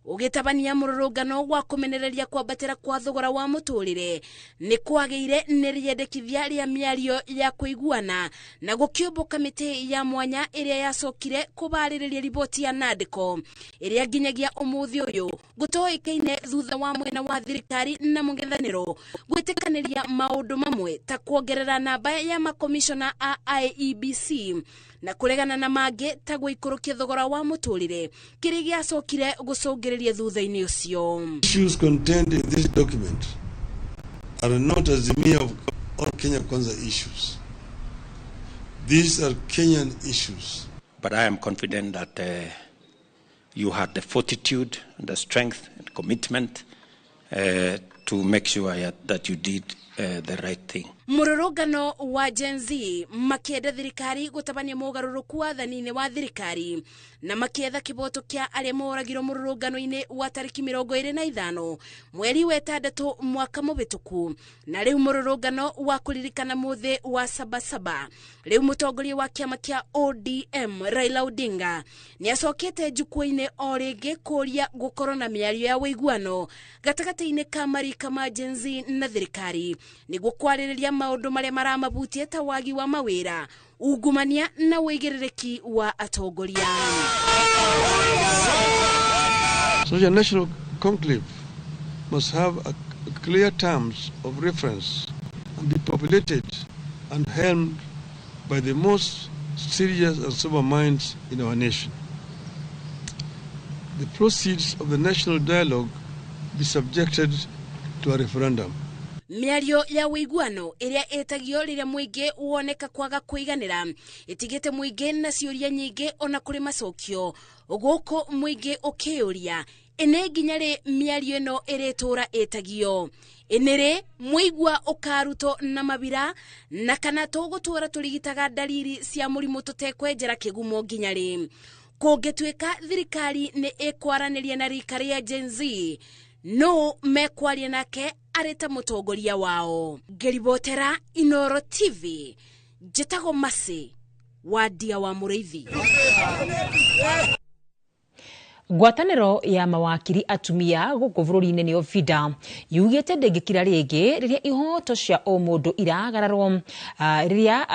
ũgĩtabania mũrũrũngano wa kũmenereria kwambatĩra kwa thogora wa mũtũrĩre nĩ kwagĩire nĩ rĩendekithia rĩa mĩario ya kũiguana na gũkĩũmbwo kamĩtĩ ya mwanya ĩrĩa yacokire kũbarĩrĩria riboti ya NADCO ĩrĩa nginyagia ũmũthĩ ũyũ gũtoĩkaine thutha wa mwena wa thirikari na mũng'ethanĩro gwĩtĩkanĩria maũndũ mamwe ta kuongerera namba ya makomishona a IEBC na kuregana na mangĩ ta gũikũrũkia thogora wa mũtũrĩre kĩrĩa gĩacokire gũcũngĩrĩria thutha-inĩ ũcio. Issues contained in this document are not Azimio or Kenya Kwanza issues. These are Kenyan issues. But I am confident that you had the fortitude, the strength and commitment to make sure that you did the right thing. Mũrũrũngano wa Gen Z makĩenda thirikari gũtabania mũgarũrũku wathani-inĩ wa thirikari na makĩetha kĩboto kĩa arĩa moragirwo mũrũrũngano-inĩ wa tarĩki 25 mweri wa 6 mwaka mũbĩtũku, na rĩu mũrũrũngano wa kũririkana mũthĩ wa Sabasaba. Rĩu mũtongoria wa kĩama kĩa ODM Raila Odinga nĩacokete njukua-inĩ o rĩngĩ kũria gũkorwo na mĩario ya wĩiguano gatagatĩ-inĩ ka marika ma Gen Z na thirikari nĩguo kwarĩrĩria maũndũ marĩa maramabutie ta wagi wa mawĩra, ungumania na wĩigĩrĩrĩki wa atongoria. Such a national conclave must have a clear terms of reference and be populated and helmed by the most serious and sober minds in our nation. The proceeds of the national dialogue be subjected to a referendum. Mĩario ya wĩiguano ĩrĩa ĩtagio rĩrĩa mũingĩ woneka kwaga kũiganĩra ĩtigĩte mũingĩ na ciũria nyingĩ ona kũrĩ macokio, gũkũ mũingĩ ũkĩũria ĩnĩ nginya rĩ mĩario ĩno ĩrĩtũra ĩtagio, ĩnĩ mũigua ũkarutwo na mabira na kana tũgũtũra tũrigitaga dalili cia mũrimũ tũtekwenjera kĩgumo nginya rĩ. Kũngĩtuĩka thirikari nĩ ĩkwaranĩria na rika rĩa Gen Z, no mekwaria nake areta mũtongoria wao. Ngeribotera Inooro TV, Njĩtagwo Masi wa Ndia wa Mũrĩithi. Ngwatanĩro ya mawakiri atumia gũkũ bũrũri-inĩ nĩyo FIDA yugĩte ndĩngĩkira rĩngĩ rĩrĩa ihoto cia o mũndũ iragararwo rĩrĩa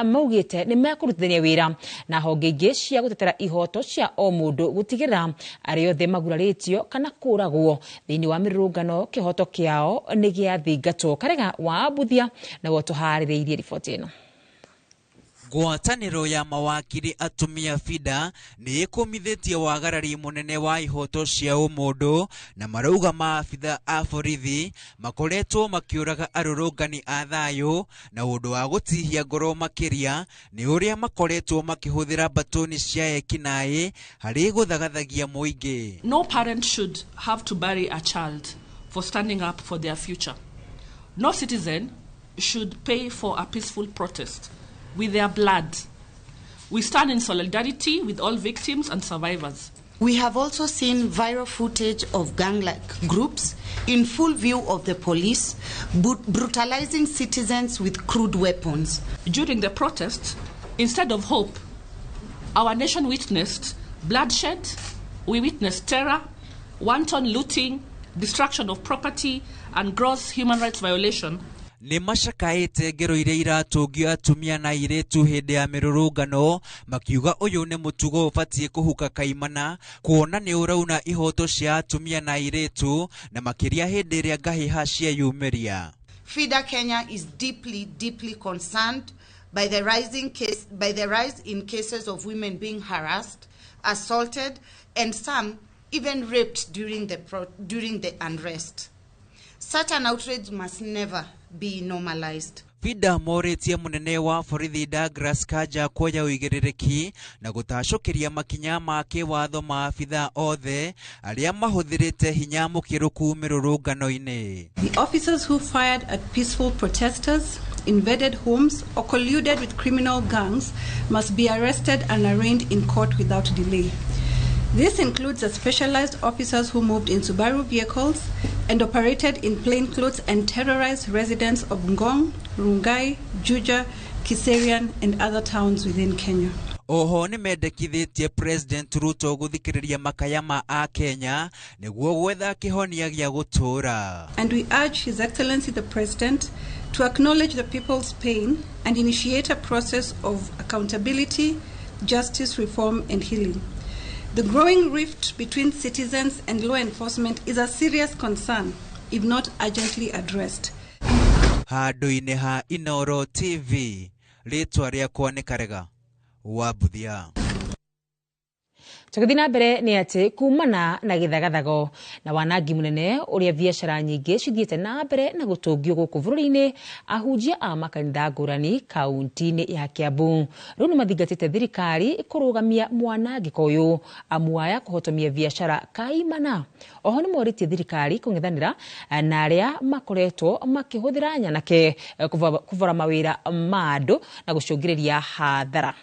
maugĩte nĩ mekũrutithania wĩra na honge ingĩ cia gũtetera ihoto cia o mũndũ gũtigĩrĩra arĩa othe magurarĩtio kana kũragwo thĩinĩ wa mĩrũrũngano kĩhoto kĩao nĩ gĩathingatwo. Karega wa Mbuthia na tũharĩrĩirie riboti ĩno. Ngwatanĩro ya mawakiri atumia FIDA nĩ ĩkũmithĩtie wagarari mũnene wa ihoto cia ũmũndũ na marauga maabitha a borithi makoretwo makĩũraga arũrũngani a thayũ na ũndũ wa gũtihia ngoro makĩria nĩ ũrĩa makoretwo makĩhũthĩra batoni cia ekinaĩ harĩ gũthagathagia mũingĩ. No parent should have to bury a child for standing up for their future. No citizen should pay for a peaceful protest with their blood. We stand in solidarity with all victims and survivors. We have also seen viral footage of gang-like groups in full view of the police, brutalizing citizens with crude weapons. During the protests, instead of hope, our nation witnessed bloodshed, we witnessed terror, wanton looting, destruction of property, and gross human rights violation. Nĩ macakaĩte ngero iria iratũngio atumia na airĩtu hĩndĩ ya mĩrũrũngano makiuga ũyũ nĩ mũtugo ũbatiĩ kũhuka kaimana kuona nĩ ũrauna ihoto cia atumia na airĩtu na makĩria hĩndĩ ĩrĩa ngahĩha cieyumĩria. FIDA Kenya is deeply concerned by the rise in cases of women being harassed, assaulted, and some even raped during the unrest. Such an outrage must never be normalized. Vida moretie munene wa borithi Douglas Kanja kuoya uigĩrĩrĩki na gũtacũkĩria makinya ma kĩwatho ma abitha othe arĩa mahũthĩrĩte hinya mũkĩrũku mĩrũrũngano-inĩ. The officers who fired at peaceful protesters, invaded homes or colluded with criminal gangs must be arrested and arraigned in court without delay. This includes the specialized officers who moved in Subaru vehicles and operated in plainclothes and terrorized residents of Ngong, Rungai, Juja, Kiserian and other towns within Kenya. Oho nĩ mendekithĩtie President Ruto gũthikĩrĩria makaya ma a Kenya nĩguo gwetha kĩhonia gĩa gũtũũra. And we urge His Excellency the President to acknowledge the people's pain and initiate a process of accountability, justice, reform and healing. The growing rift between citizens and law enforcement is a serious concern if not urgently addressed. Handũ-inĩ ha Inooro TV, rĩtwa rĩakwa nĩ Karega wa Buthia. Tũgĩthiĩ na mbere nĩ atĩ kumana na gĩthagathago na wanangi mũnene ũrĩa biacara nyingĩ cithiĩte na mbere na gũtũngio gũkũ bũrũri-inĩ, ahunjia a makanitha ngũrani kaunti-inĩ ya Kiambu rĩu nĩ mathingatĩte thirikari kũrũgamia mwanangĩko ũyũ amu aya kũhotomia biacara kaimana. Oho nĩ morĩtie thirikari kũng'ethanĩra na arĩa makoretwo makĩhũthĩra nyanake kũbora mawĩra ma andũ na gũcũngĩrĩria hathara.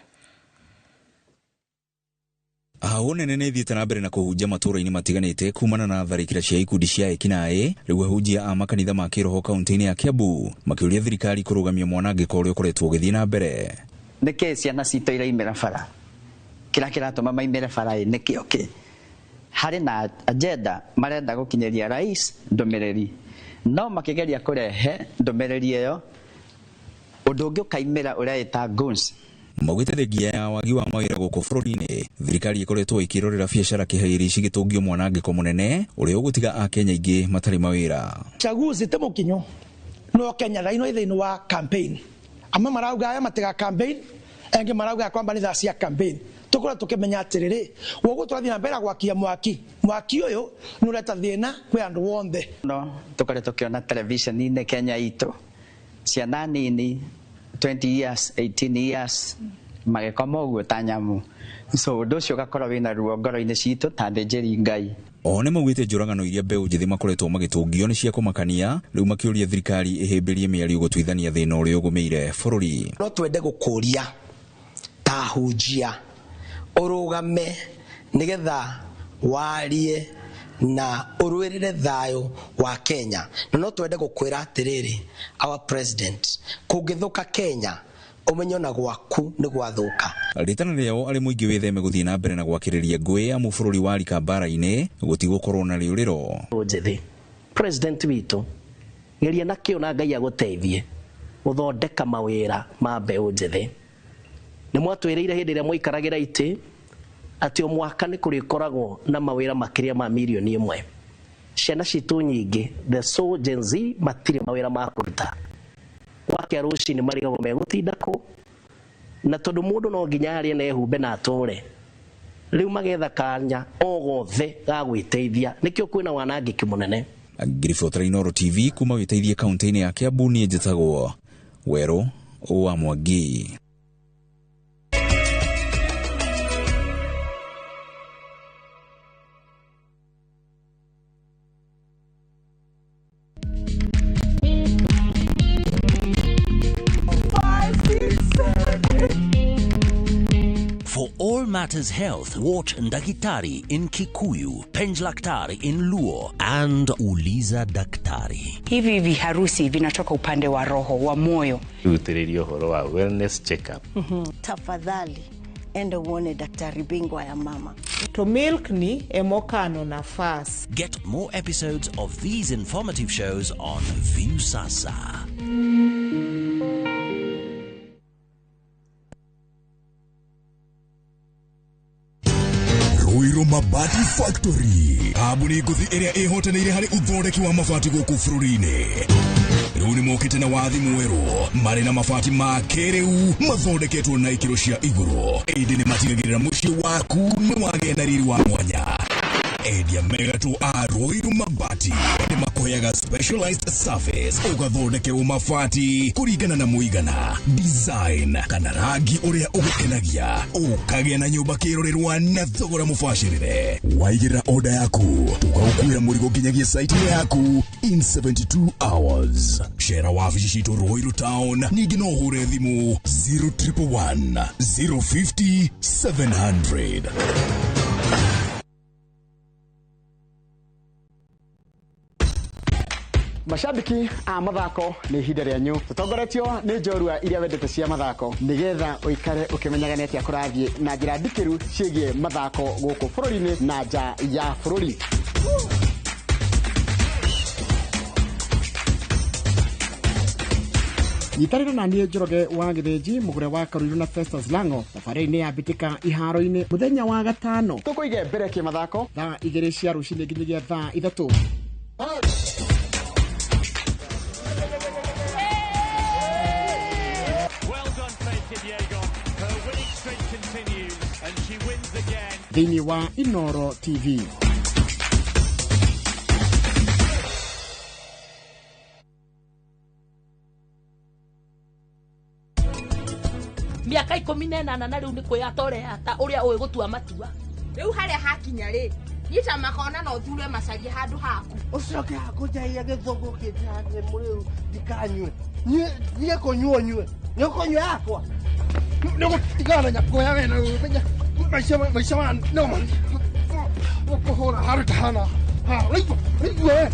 Hau nene nĩ thiĩte na mbere na kũhunjia matũũra-inĩ matiganĩte kumana na tharĩkĩra cia ikundi cia ekinaĩ, rĩu ahunjia a makanitha ma kĩroho kaunti-inĩ ya Kiambu makĩũria thirikari kũrũgamia mwanangĩko ũrĩa ũkoretwo ũgĩthiĩ na mbere. Nĩkĩ ciana citũ iraimĩra bara? Kĩrĩa kĩratũma maimĩre bara nĩkĩo kĩ? Harĩ na agenda marenda gũkinyĩria rais ndũmĩrĩri, no makĩgeria kũrehe ndũmĩrĩri ĩyo ũndũ ũngĩ ũkaimĩra ũrĩa ĩta guns. Maugĩte thengia ya wagi wa mawĩra gũkũ bũrũri-inĩ, thirikari ĩkoretwo ĩkĩrorera biacara kĩhairi cigĩtũngio mwanangĩko mũnene ũrĩa ũgũtiga Akenya aingĩ matarĩ mawĩra. Chaguzi te mũkinyo no Kenya raino thĩinĩ wa campaign. Amwe marauga aya matiga campaign, engĩ marauga kwamba nĩ cia campaign. Tũkora tũkĩmenya atĩrĩrĩ, woguo tũrathiĩ na mbere gwakia mwaki ũyũ nĩ ũreta thĩna kwĩ andũ wothe. No tũkore tũkĩona television-inĩ Kenya itũ ciana nini 20 years, 18 years, magĩkoma ũguo ta nyamũ. So ũndũ ũcio ũgakorwo wĩna ruo ngoro-inĩ citũ ta thĩnjĩri Ngai. Oho nĩ maugĩte njũragano iria mbeũ njĩthĩ makoretwo magĩtũngio nĩ cia kũmakania, rĩu makĩũria thirikari ĩhĩmbĩrie mĩario gũtuithania thĩna ũrĩa ũgũmĩire bũrũri. No twende gũkũria ta hunjia ũrũgame nĩgetha warie na urwirire thayo wa Kenya. No twende gũkwĩra atĩrĩrĩ, our president, kũngĩthũka Kenya umenyo na gwaku nĩ gwathũka. Rĩtana rĩao arĩ mũingĩ wĩtheme gũthiĩ na mbere na gwakĩrĩria ngũĩ amu bũrũri wa rika mbara-inĩ gũtigũkorwo na rĩũrĩro. Njĩthĩ president witũ geria na kĩo na Ngai agũteithie gũthondeka mawĩra ma mbeũ njĩthĩ. Nĩ mwatwĩrĩire hĩndĩ ĩrĩa mwikaragĩra itĩ atĩ mwaka nĩ kũrĩkoragwo na mawĩra makĩria ma milioni 1. Ciana citũ nyingĩ the so Gen Z matirĩ mawĩra ma kũruta. Wakia rũcinĩ marigagwo megũtinda kũ, na tondũ mũndũ no nginya arĩe na ehumbe na atũre, rĩu magetha kanya o gothe ga gwĩteithia, nĩkĩo kwĩna wanangĩki mũnene. Ngiribotera Inooro TV kuma wĩteithie kaunti-inĩ ya Kiambu, niĩ njĩtagwo Werũ wa Mwangi. For all matters health, watch Ndakitari in Kikuyu, Penj Daktari in Luo, and Uliza Daktari. Hivi viharusi vinatoka upande wa roho, wa moyo. Utirio horo wa wellness check-up. Tafadhali, enda uone daktari bingwa ya mama. To milk ni emokano na fast. Get more episodes of these informative shows on Viusasa. Ruiru Mabati Factory, kambuni nguthi ĩrĩa ĩhotanĩire harĩ uthondeki wa mabati gũkũ bũrũri-inĩ. Rĩu nĩ mokĩte na wathi mwerũ marĩ na mabati ma kĩrĩu mathondeketwo na ikĩro cia igũrũ. Ĩndĩ nĩ matigagĩrĩra mũciĩ waku nĩ wagĩa na riri wa mwanya. Edia Megato Aroiru Mabati ni makoyaga specialized service ugathondekerwo mabati kurigana na muigana design kana rangi uria ugukenagia ukagĩa na nyumba kirorerwa na thogora mubashirire. Waigĩra order yaku ugakuira mũrigo nginyagia site yaku in 72 hours. Shera wabici citũ Ruiru Town, ningĩ no ũhure thimũ 0111 050 700. Mashabiki a mathako ni ihinda rĩanyu tutongoretio ni njorua iria wendete cia mathako nigetha uikare ukimenyaga neti akurathie na njira ndikiru ciĩgie mathako gũkũ bũrũri-inĩ na nja ya bũrũri. Nyitarĩra na niĩ Njoroge wa Gĩthĩnji mũgũre wa Karuiru na Festus Lango thabarĩ-inĩ ya mbĩtĩka iharo-inĩ mũthenya wa gatano. Tũkũige mbere kĩmathako thaa 2 cia rũcinĩ nginyagia thaa 3. Thĩinĩ wa Inoro TV. Miaka 18 na riu ni kwĩyatorea ta ũrĩa ũĩ gũtua matua. Riu harĩa hakinya rĩ, nyita makona no thure macarie handũ haku. Ucoke hakujaia gĩthũngũ kĩtane mũrĩu ndikanyue. Niĩ kũnyua nyue. Nĩ kũnyua yakwa. Nĩ gũtigana nyakoya wena ũmenya. Maisha wa no man. Kuhora haruta hana. Ha, rigwa.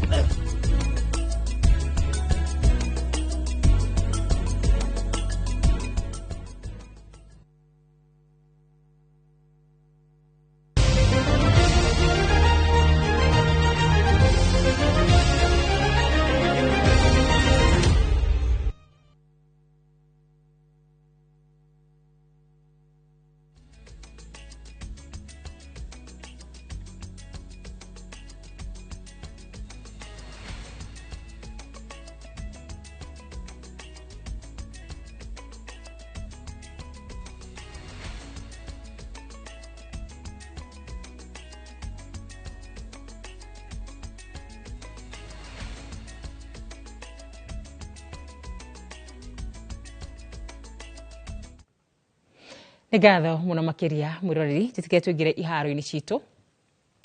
Ngatho muno makiria mwiroreri titike twingire iharo-ini citu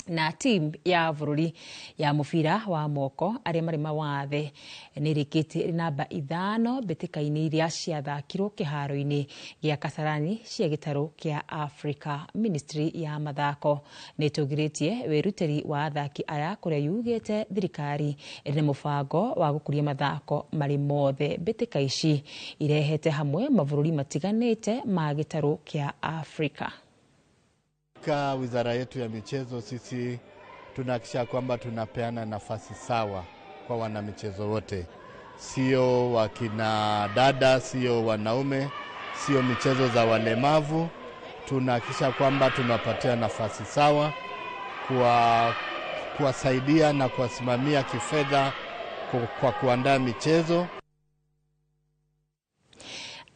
na team ya bururi ya mubira wa moko aria mari mawathe nirikite namba 5 betika-ini iria ciathakirwo kiharo-ini gia Kasarani cia gitaro kia Africa. Ministry ya mathako nitugiritie wiruteri wa athaki aya kuria yugite thirikari ene mubango wa gukuria mathako mari mothe. Betika ici irehete hamwe mabururi matiganite ma gitaro kia Africa. Katika wizara yetu ya michezo sisi tunahakikisha kwamba tunapeana nafasi sawa kwa wanamichezo wote. Sio wakina dada, sio wanaume, sio michezo za walemavu. Tunahakikisha kwamba tunapatia nafasi sawa kuwasaidia na kuwasimamia kifedha kwa kuandaa michezo.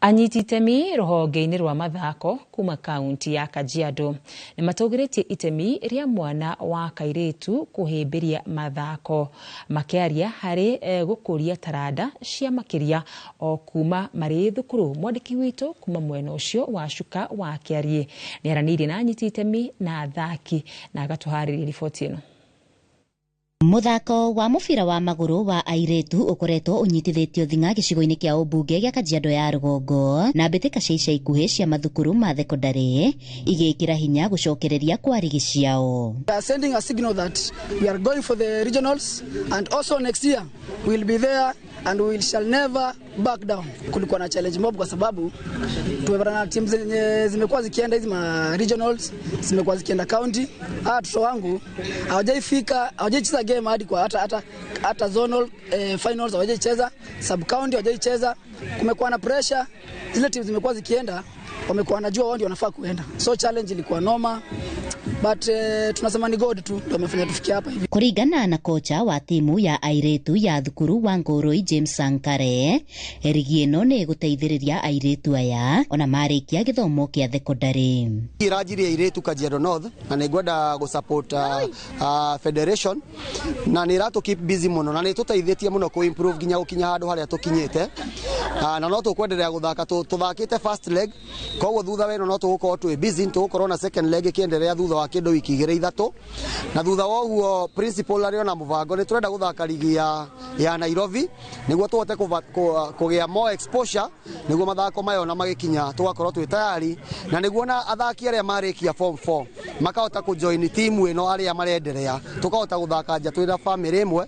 Anyiti itemi ruhonge-ini rwa mathako kuma kaunti ya Kajiado ni matogeretie itemi ria mwana wa kairitu kuhimbiria mathako makiaria hari gukuria taranda cia makiria o kuma mari thukuru. Mwandiki witu kuma mwena ucio wa Cuka wa Kiarie ni aranirie na anyiti itemi na athaki na agatuhariria riboti ino. Muthako wa mubira wa maguru wa airetu ukoretwo unyitithitio thinga gicigo-ini kia ubunge gia Kajiado ya Rugongo na mbitika cia ica ikuhi cia mathukuru ma thekondari igikira hinya gucokereria kwarigi ciao. We are sending a signal that we are going for the regionals and also next year we will be there and we shall never back down. Kulikuwa na challenge mob kwa sababu tumepata na teams zimekuwa zikienda hizi ma regionals, zimekuwa zikienda county. Watoto wangu hawajaicheza game hadi kwa hata zonal finals hawajaicheza, sub county hawajaicheza. Kumekuwa na pressure, zile teams zimekuwa zikienda wamekuwa wanajua wao ndio wanafaa kuenda. So challenge ilikuwa noma. but tunasema ni God tu ndio amefanya tufikie hapa hivi. Kuringana na kocha wa timu ya airetu ya thukuru wa Ngoroi James Sankare, rigi ino ni guteithiriria airetu aya ona marikia githomo kia thekondari. Irajiri airetu Kajiado North na nigwenda go support federation na nirato keep busy muno na nituteithĩtie muno ku improve ginya gukinya handu haria tukinyite na no tukwenderea guthaka tuthakite first leg koguo thutha weno no tugukorwo twi busy tugukorwo na second leg ikienderea thutha wa kindu wiki 2-3 na thutha wa uguo principal ario na mubango ni turenda guthaka ligi ya Nairobi niguo tuhote kugia more exposure niguo mathako mayo na magikinya tugakorwo twi tayari na niguo na athaki aria marikia form 4 makahota ku join team ino aria marenderea tukahota guthaka nja twira family imwe.